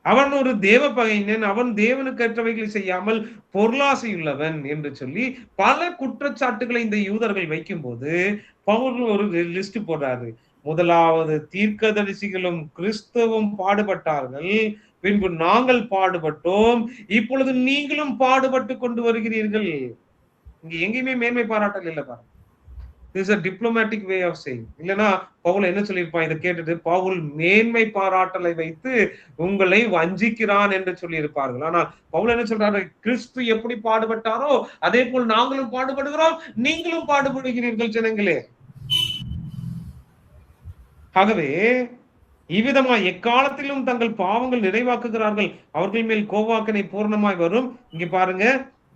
அவன் ஒரு தேவ பகைஞன், அவன் தேவனுக்கு ஏற்றவைகளை செய்யாமல் பொருளாசையுள்ளவன் என்று சொல்லி பல குற்றச்சாட்டுகளை இந்த யூதர்கள் வைக்கும் போது பவுல் ஒரு லிஸ்ட் போடுறாரு. முதலாவது, தீர்க்கதரிசிகளும் கிறிஸ்தவம் பாடுபட்டார்கள், பின்பு நாங்கள் பாடுபட்டோம், இப்பொழுது நீங்களும் பாடுபட்டு கொண்டு வருகிறீர்கள். இங்க எங்கேயுமே மேன்மை பாராட்டல் இல்லை பாருங்க. This a diplomatic way of saying. இல்லனா பவுல் என்ன சொல்லியிருப்பான், இதை கேட்டுட்டு பவுல் மேன்மை பாராட்டலை வைத்து உங்களை வஞ்சிக்கிறான் என்று சொல்லி இருப்பார்கள். ஆனால் பவுல் என்ன சொல்றாரு, கிறிஸ்து எப்படி பாடுபட்டாரோ அதே போல் நாங்களும் பாடுபடுகிறோம், நீங்களும் பாடுபடுகிறீர்கள் ஜனங்களே. ஆகவே இவ்விதமாய் எக்காலத்திலும் தங்கள் பாவங்கள் நிறைவாக்குகிறார்கள், அவர்கள் மேல் கோவாக்கனை பூர்ணமாய் வரும். இங்க பாருங்க,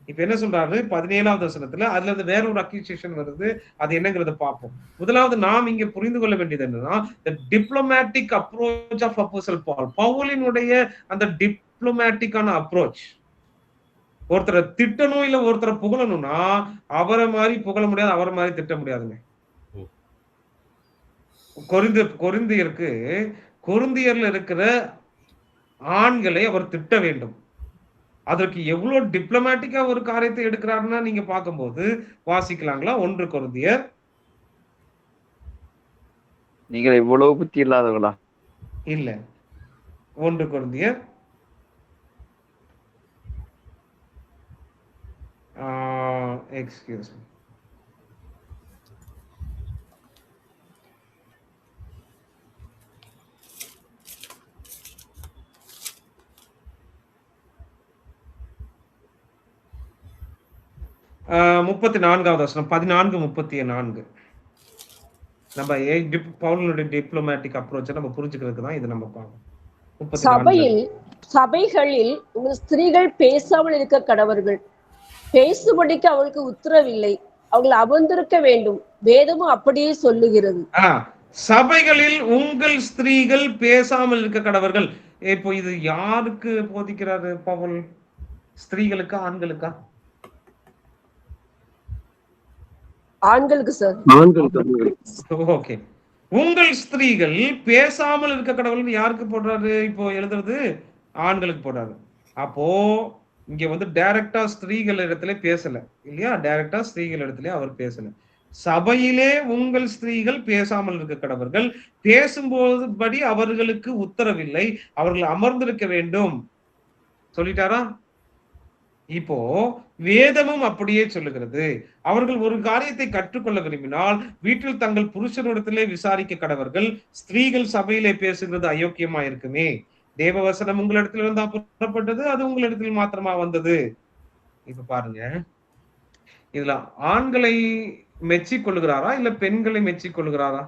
இப்ப என்ன சொல்றாரு 17வது வசனத்துல, அதுல இருந்து வேற ஒரு அக்யூசேஷன் வருது. அது என்னங்கிறத பார்ப்போம். முதலாவது நாம் இங்க புரிந்து கொள்ள வேண்டியது என்னன்னா, the diplomatic approach of apostle Paul. பவுலினுடைய அந்த டிப்ளமேட்டிக்கான அப்ரோச். ஒருத்தரை திட்டணும் இல்ல ஒருத்தரை புகழணும்னா அவரை மாதிரி புகழ முடியாது, அவரை மாதிரி திட்ட முடியாதுங்க. கொரிந்தியர்ல இருக்கிற ஆண்களை அவர் திட்ட வேண்டும். அதற்கு எவ்வளவு டிப்ளமேட்டிக்கா ஒரு காரியத்தை எடுக்கிறாருன்னா நீங்க பார்க்கும்போது வாசிக்கலாங்களா? 1 கொரிந்தியர். நீங்கள் இவ்வளவு புத்தி இல்லாதவர்களா? இல்ல, 1 கொரிந்தியர் எக்ஸ்கியூஸ் மீ, முப்பத்தி 4வது வசனம், 14:34. நம்ம பவுலினுடைய டிப்ளமேட்டிக் அப்ரோச்சை நம்ம புரிஞ்சுக்கிறதுக்கு தான் இது நம்ம பார்க்கணும். சபைகளில் உங்கள் ஸ்திரீகள் பேசாமல் இருக்க கடவர்கள், பேசும்படிக்கு அவர்களுக்கு உத்தரவில்லை, அவர்கள் அமர்ந்திருக்க வேண்டும், வேதமும் அப்படியே சொல்லுகிறது. சபைகளில் உங்கள் ஸ்திரீகள் பேசாமல் இருக்க கடவர்கள். இப்போ இது யாருக்கு போதிக்கிறாரு பவுல்? ஸ்திரீகளுக்கா ஆண்களுக்கா? ஆண்களுக்கு சார். ஓகே, உங்கள் ஸ்திரீகள் பேசாமல் இருக்க கடவுள்னு யாருக்கு போடுறாரு? இப்போ எழுதுறது ஆண்களுக்கு போடுறாரு. அப்போ இங்க வந்து டைரக்டா ஸ்திரீகள் இடத்துல பேசல இல்லையா? டைரக்டா ஸ்திரீகள் இடத்துல அவர் பேசல. சபையிலே உங்கள் ஸ்திரீகள் பேசாமல் இருக்க கடவர்கள், பேசும்போது படி அவர்களுக்கு உத்தரவில்லை, அவர்கள் அமர்ந்திருக்க வேண்டும் சொல்லிட்டாரா? இப்போ வேதமும் அப்படியே சொல்லுகிறது. அவர்கள் ஒரு காரியத்தை கற்றுக்கொள்ள விரும்பினால் வீட்டில் தங்கள் புருஷனிடத்திலே விசாரிக்க கடவர்கள். ஸ்திரீகள் சபையிலே பேசுகிறது அயோக்கியமா இருக்குமே. தேவவசனம் உங்களிடத்துல இருந்தா புறப்பட்டது, அது உங்களிடத்தில் மாத்திரமா வந்தது. இப்ப பாருங்க, இதுல ஆண்களை மெச்சிக் கொள்ளுகிறாரா இல்ல பெண்களை மெச்சிக் கொள்ளுகிறாரா?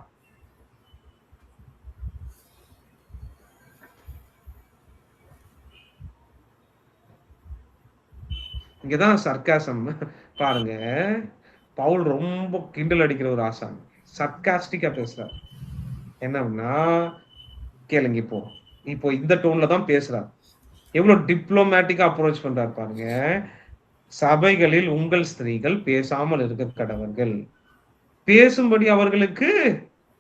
இங்கதான் சர்க்காசம் பாருங்க. பவுல் ரொம்ப கிண்டல் அடிக்கிற ஒரு ஆசான், சர்க்காஸ்டிக்கா பேசுறார். என்னன்னா கேளுங்க, இப்போ இந்த டோன்ல தான் பேசுறார். எவ்வளவு டிப்ளமேட்டிக்கா அப்ரோச் பண்றாரு பாருங்க. சபைகளில் உங்கள் ஸ்திரீகள் பேசாமல் இருக்க கடவர்கள், பேசும்படி அவர்களுக்கு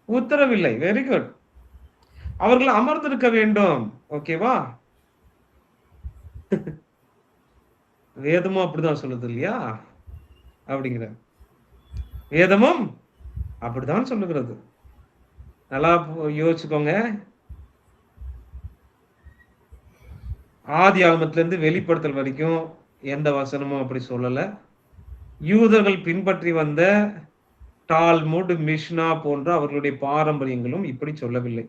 உத்தரவில்லை. Very good. அவர்கள் அமர்ந்திருக்க வேண்டும். ஓகேவா? வேதமும் அப்படிதான் சொல்லுது இல்லையா? அப்படிங்கிற வேதமும் அப்படிதான் சொல்லுகிறது. நல்லா யோசிச்சுக்கோங்க. ஆதி ஆகமத்துல இருந்து வெளிப்படுத்தல் வரைக்கும் எந்த வசனமும் அப்படி சொல்லல. யூதர்கள் பின்பற்றி வந்த டால்முட், மிஷ்னா போன்ற அவர்களுடைய பாரம்பரியங்களும் இப்படி சொல்லவில்லை.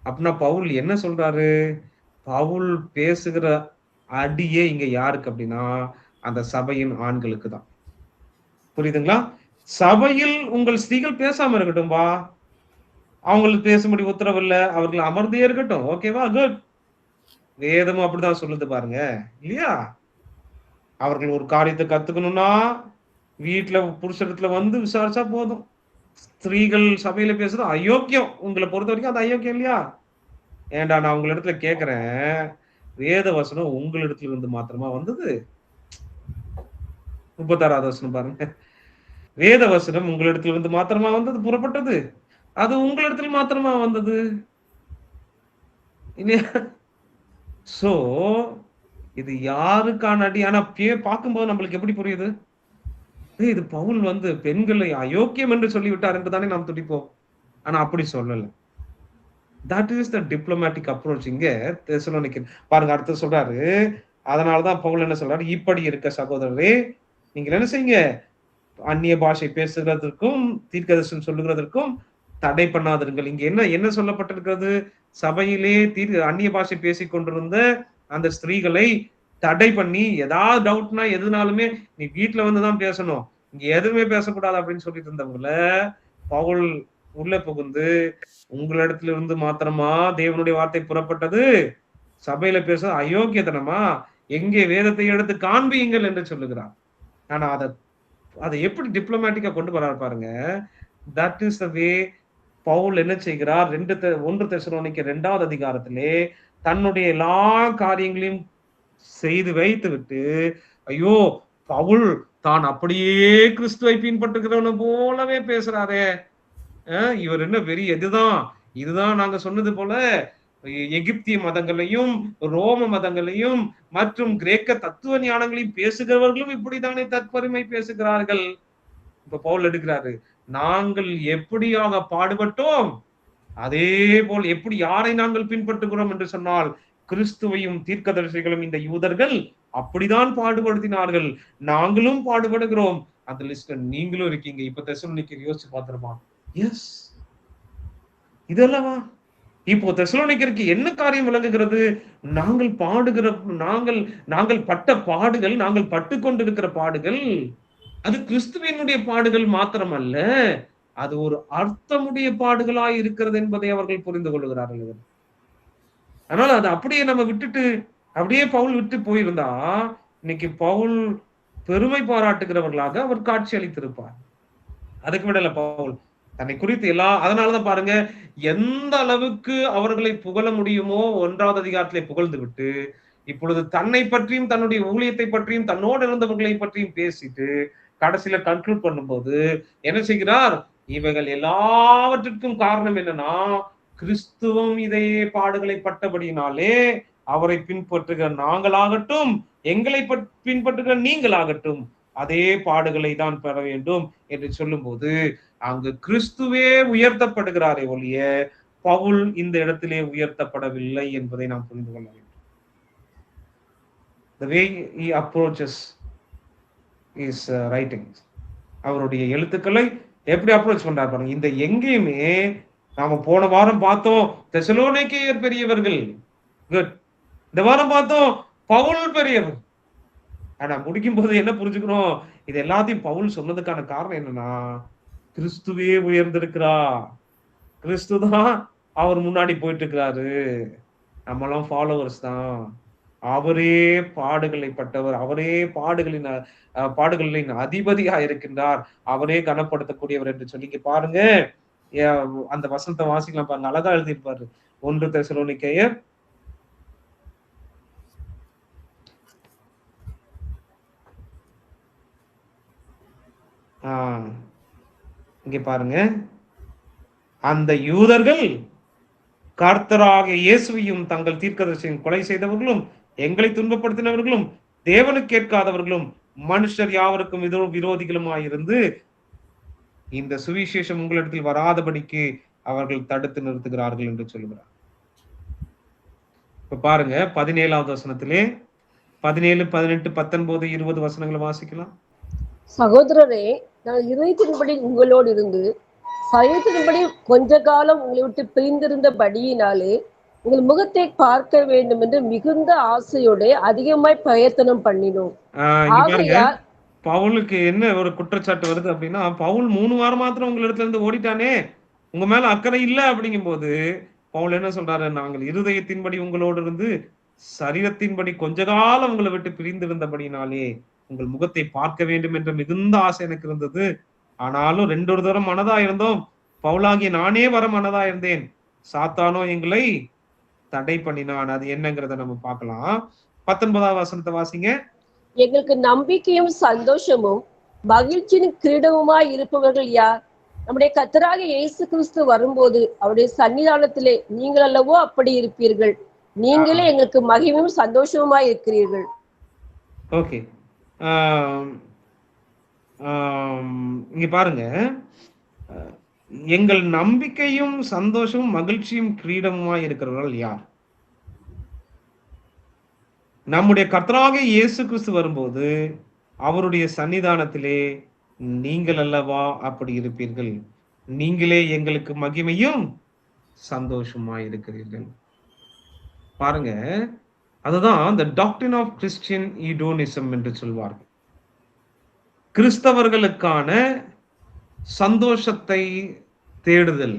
அப்படின்னா பவுல் என்ன சொல்றாரு? பவுல் பேசுகிற அடியே இங்க யாருக்கு அப்படின்னா அந்த சபையின் ஆண்களுக்கு தான். புரியுதுங்களா? சபையில் உங்கள் ஸ்திரீகள் பேசாம இருக்கட்டும் வா, அவங்களுக்கு பேசும்படி உத்தரவு இல்ல, அவர்கள் அமர்ந்தே இருக்கட்டும். ஓகேவா? குட். வேதமும் அப்படிதான் சொல்லுது பாருங்க இல்லையா? அவர்கள் ஒரு காரியத்தை கத்துக்கணும்னா வீட்டுல புருஷத்துல வந்து விசாரிச்சா போதும். ஸ்திரீகள் சபையில பேசுறது அயோக்கியம். உங்களை பொறுத்த வரைக்கும் அது அயோக்கியம் இல்லையா? ஏண்டா நான் உங்க இடத்துல கேக்குறேன், வேத வசனம் உங்களிடத்துல இருந்து மாத்திரமா வந்தது? 36வது வசனம் பாருங்க. வேத வசனம் உங்களிடத்துல இருந்து மாத்திரமா வந்தது, புறப்பட்டது, அது உங்களிடத்துல மாத்திரமா வந்தது. சோ இது யாருக்கான அடி? ஆனா பார்க்கும்போது நம்மளுக்கு எப்படி புரியுது? இது பவுல் வந்து பெண்களை அயோக்கியம் என்று சொல்லிவிட்டார் என்று தானே நாம் துடிப்போம். ஆனா அப்படி சொல்லல. That is the diplomatic approach. இங்க தெசலோனிக்கர் பாருங்க, அடுத்து சொல்றாரு. அதனாலதான் பவுல் என்ன சொல்றாரு? இப்படி இருக்க சகோதரரே, நீங்க என்ன செய்யுங்க, அந்நிய பாஷை பேசுகிறதற்கும் தீர்க்கதரிசனம் சொல்லுகிறதற்கும் தடை பண்ணாதிருங்கள். இங்க என்ன சொல்லப்பட்டிருக்கிறது? சபையிலே அந்நிய பாஷை பேசிக் கொண்டிருந்த அந்த ஸ்திரீகளை தடை பண்ணி, ஏதாவது டவுட்னா எதுனாலுமே நீ வீட்டுல வந்துதான் பேசணும், இங்க எதுவுமே பேசக்கூடாது அப்படின்னு சொல்லிட்டு இருந்தவங்கள பவுல் உள்ள புகுந்து, உங்களிடத்துல இருந்து மாத்திரமா தேவனுடைய வார்த்தை புறப்பட்டது, சபையில பேச அயோக்கியத்தனமா, எங்கே வேதத்தை எடுத்து காண்பியுங்கள் என்று சொல்லுகிறார். ஆனா அதை எப்படி டிப்ளமேட்டிக்கா கொண்டு வராரு பாருங்க. தட் இஸ் த வே பவுல் என்ன செய்கிறார்? 1 தெசலோனிக்கர் 2வது அதிகாரத்திலே தன்னுடைய எல்லா காரியங்களையும் செய்து வைத்து விட்டு, ஐயோ பவுல் தான் அப்படியே கிறிஸ்துவை பின்பற்றுகிறவன போலவே பேசுறாரே, இவர் என்ன பெரிய இதுதான் நாங்க சொன்னது போல எகிப்திய மதங்களையும் ரோம மதங்களையும் மற்றும் கிரேக்க தத்துவ ஞானங்களையும் பேசுகிறவர்களும் இப்படித்தானே தற்பெருமை பேசுகிறார்கள். இப்ப பவுல் எடுக்கிறாரு, நாங்கள் எப்படியாக பாடுபட்டோம் அதே போல் எப்படி யாரை நாங்கள் பின்பற்றுகிறோம் என்று சொன்னால், கிறிஸ்துவையும் தீர்க்கதரிசிகளும் இந்த யூதர்கள் அப்படிதான் பாடுபடுத்தினார்கள், நாங்களும் பாடுபடுகிறோம். அந்த லிஸ்ட்ல நீங்களும் இருக்கீங்க. இப்ப தெசலோனிக்கர் யோசிச்சு பார்த்துருமா? எஸ், இதெல்லவா இப்போ தெசலோனிக்கருக்கு என்ன காரியம் விளங்குகிறது? நாங்கள் பட்ட பாடுகள், நாங்கள் பட்டு கொண்டிருக்கிற பாடுகள், அது கிறிஸ்துவினுடைய பாடுகள் மாத்திரமல்ல, அது ஒரு அர்த்தமுடைய பாடுகளாய் இருக்கிறது என்பதை அவர்கள் புரிந்து கொள்ளுகிறார்கள். அதனால அதை அப்படியே நம்ம விட்டுட்டு அப்படியே பவுல் விட்டு போயிருந்தா, இன்னைக்கு பவுல் பெருமை பாராட்டுகிறவர்களாக அவர் காட்சி அளித்திருப்பார். அதுக்கு விடல பவுல் தன்னை குறித்து அதனாலதான் பாருங்க, எந்த அளவுக்கு அவர்களை புகழ முடியுமோ 1வது அதிகாரத்திலே புகழ்ந்து விட்டு, இப்பொழுது தன்னை பற்றியும் தன்னுடைய ஊழியத்தை பற்றியும் தன்னோடு இருந்தவர்களை பற்றியும் பேசிட்டு கடைசியில கன்க்ளூட் பண்ணும்போது என்ன செய்கிறார்? இவைகள் எல்லாவற்றிற்கும் காரணம் என்னன்னா, கிறிஸ்துவும் இதையே பாடுகளை பட்டபடியினாலே அவரை பின்பற்றுகிற நாங்களாகட்டும், எங்களை பின்பற்றுகிற நீங்களாகட்டும் அதே பாடுகளை தான் பெற வேண்டும் என்று சொல்லும் போது, அங்கு கிறிஸ்துவே உயர்த்தப்படுகிறாரே ஒழிய பவுல் இந்த இடத்திலே உயர்த்தப்படவில்லை என்பதை நாம் புரிந்து கொள்ள வேண்டும். The way he approaches his writing, அவருடைய எழுத்துக்களை எப்படி அப்ரோச் பண்றாரு பாருங்க. இந்த எங்கேயுமே நாம போன வாரம் பார்த்தோம் தெசலோனிக்கேயர் பெரியவர்கள், குட். இந்த வாரம் பார்த்தோம் பவுல் பெரியவர். ஆனா முடிக்கும் போது என்ன புரிஞ்சுக்கணும்? இது எல்லாத்தையும் பவுல் சொன்னதுக்கான காரணம் என்னன்னா, கிறிஸ்துவே உயர்ந்திருக்கிறா, கிறிஸ்து தான் அவர் முன்னாடி போயிட்டு இருக்கிறாரு, நம்மளாம் ஃபாலோவர்ஸ் தான், அவரே பாடுகளை பட்டவர், அவரே பாடுகளின் அதிபதியா இருக்கின்றார், அவரே கனப்படுத்தக்கூடியவர் என்று சொல்லி பாருங்க. அந்த வசனத்தை வாசிக்கலாம் பாருங்க, அழகா எழுதியிருப்பாரு. 1 தெசலோனிக்கேயர் இங்க பாருங்க, அந்த யூதர்கள் கர்த்தராகிய இயேசுவையும் தங்கள் தீர்க்கதரிசியையும் கொலை செய்தவர்களும், எங்களை துன்பப்படுத்தினவர்களும், தேவனுக்கு கேட்காதவர்களும், மனுஷர் யாவருக்கும் விரோதிகளுமாயிருந்து இந்த சுவிசேஷம் உங்களிடத்தில் வராதபடிக்கு அவர்கள் தடுத்து நிறுத்துகிறார்கள் என்று சொல்லுகிறார். இப்ப பாருங்க 17வது வசனத்திலே 17, 18, 19, 20 வசனங்களை வாசிக்கலாம். சகோதரரே, நான் இதயத்தின்படி உங்களோடு இருந்து சரீரத்தின்படி கொஞ்ச காலம் உங்களை விட்டு பிரிந்திருந்தபடியினாலே உங்கள் முகத்தை பார்க்க வேண்டும் என்று மிகுந்த ஆசையோட அதிகமாய் பிரயத்தனம் பண்ணினோம். பவுலுக்கு என்ன ஒரு குற்றச்சாட்டு வருது அப்படின்னா, பவுல் 3 வாரம் மாத்திரம் உங்க இடத்துல இருந்து ஓடிட்டானே, உங்க மேல அக்கறை இல்லை அப்படிங்கும் போது பவுல் என்ன சொல்றாரு? நாங்கள் இருதயத்தின்படி உங்களோடு இருந்து சரீரத்தின்படி கொஞ்ச காலம் உங்களை விட்டு பிரிந்திருந்தபடினாலே உங்கள் முகத்தை பார்க்க வேண்டும் என்ற மிகுந்த ஆசை எனக்கு இருந்தது. ஆனாலும் 2 தரம் மனதா இருந்தோம், பவுலாகிய நானே வர மனதா இருந்தேன், சாத்தானோ எங்களை தடை பண்ணினான். அது என்னங்கிறத நம்ம பார்க்கலாம். 19வது வசனத்தை வாசிங்க. எங்களுக்கு நம்பிக்கையும் சந்தோஷமும் மகிழ்ச்சியின் கிரீடமுமாய் இருப்பவர்கள் யார்? நம்முடைய கர்த்தராகிய இயேசு கிறிஸ்து வரும்போது அவருடைய சன்னிதானத்திலே நீங்கள் அல்லவோ அப்படி இருப்பீர்கள். நீங்களே எங்களுக்கு மகிமையும் சந்தோஷமுமாய் இருக்கிறீர்கள். ஓகே, இங்க பாருங்க, எங்கள் நம்பிக்கையும் சந்தோஷமும் மகிழ்ச்சியும் கிரீடமுமாய் இருக்கிறவர்கள் யார்? நம்முடைய கர்த்தராகிய இயேசு கிறிஸ்து வரும்போது அவருடைய சன்னிதானத்திலே நீங்கள் அல்லவா அப்படி இருப்பீர்கள். நீங்களே எங்களுக்கு மகிமையும் சந்தோஷமா இருக்கிறீர்கள். பாருங்க, அதுதான் the doctrine of Christian hedonism என்று சொல்வார்கள். கிறிஸ்தவர்களுக்கான சந்தோஷத்தை தேடுதல்.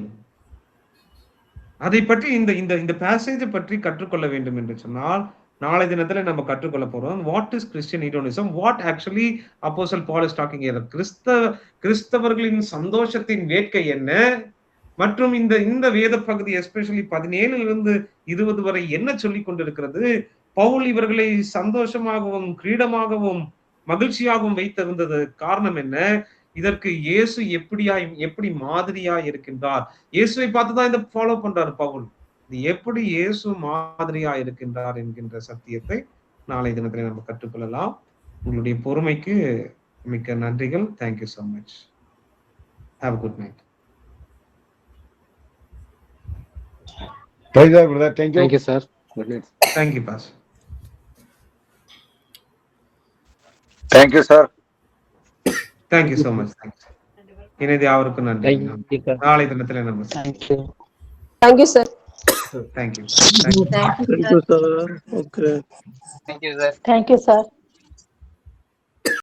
அதை பற்றி இந்த பேசேஜை பற்றி கற்றுக்கொள்ள வேண்டும் என்று சொன்னால், நாளை தினத்துல நம்ம கற்றுக்கொள்ள போறோம். What is Christian hedonism, what actually அப்போஸ்தலன் பால் இஸ் டாக்கிங் ஹியர். கிறிஸ்தவர்களின் சந்தோஷத்தின் வேட்கை என்ன, மற்றும் இந்த வேத பகுதி எஸ்பெஷலி 17 20 வரை என்ன சொல்லிக் கொண்டிருக்கிறது. பவுல் இவர்களை சந்தோஷமாகவும் கிரீடமாகவும் மகிழ்ச்சியாகவும் வைத்திருந்தது காரணம் என்ன? இதற்கு இயேசு எப்படி மாதிரியா இருக்கின்றார். இயேசுவை பார்த்துதான் இதை ஃபாலோ பண்றாரு பவுல். எப்படி இயேசு மாதிரியா இருக்கின்றார் என்கின்ற சத்தியத்தை நாளை தினத்திலே நம்ம கற்றுக்கொள்ளலாம். உங்களுடைய பொறுமைக்கு மிக்க நன்றிகள். Thank you so much. Have a good night. Praise the Lord, brother. Thank you. Thank you, sir. Good night. Thank you, Pastor. Thank you, sir. Thank you so much. Thanks. இணைதி யாவருக்கும் நன்றி. நாளை தினத்திலே நம்ம thank you sir. Thank you. Thank you, sir. Okay. Thank you sir.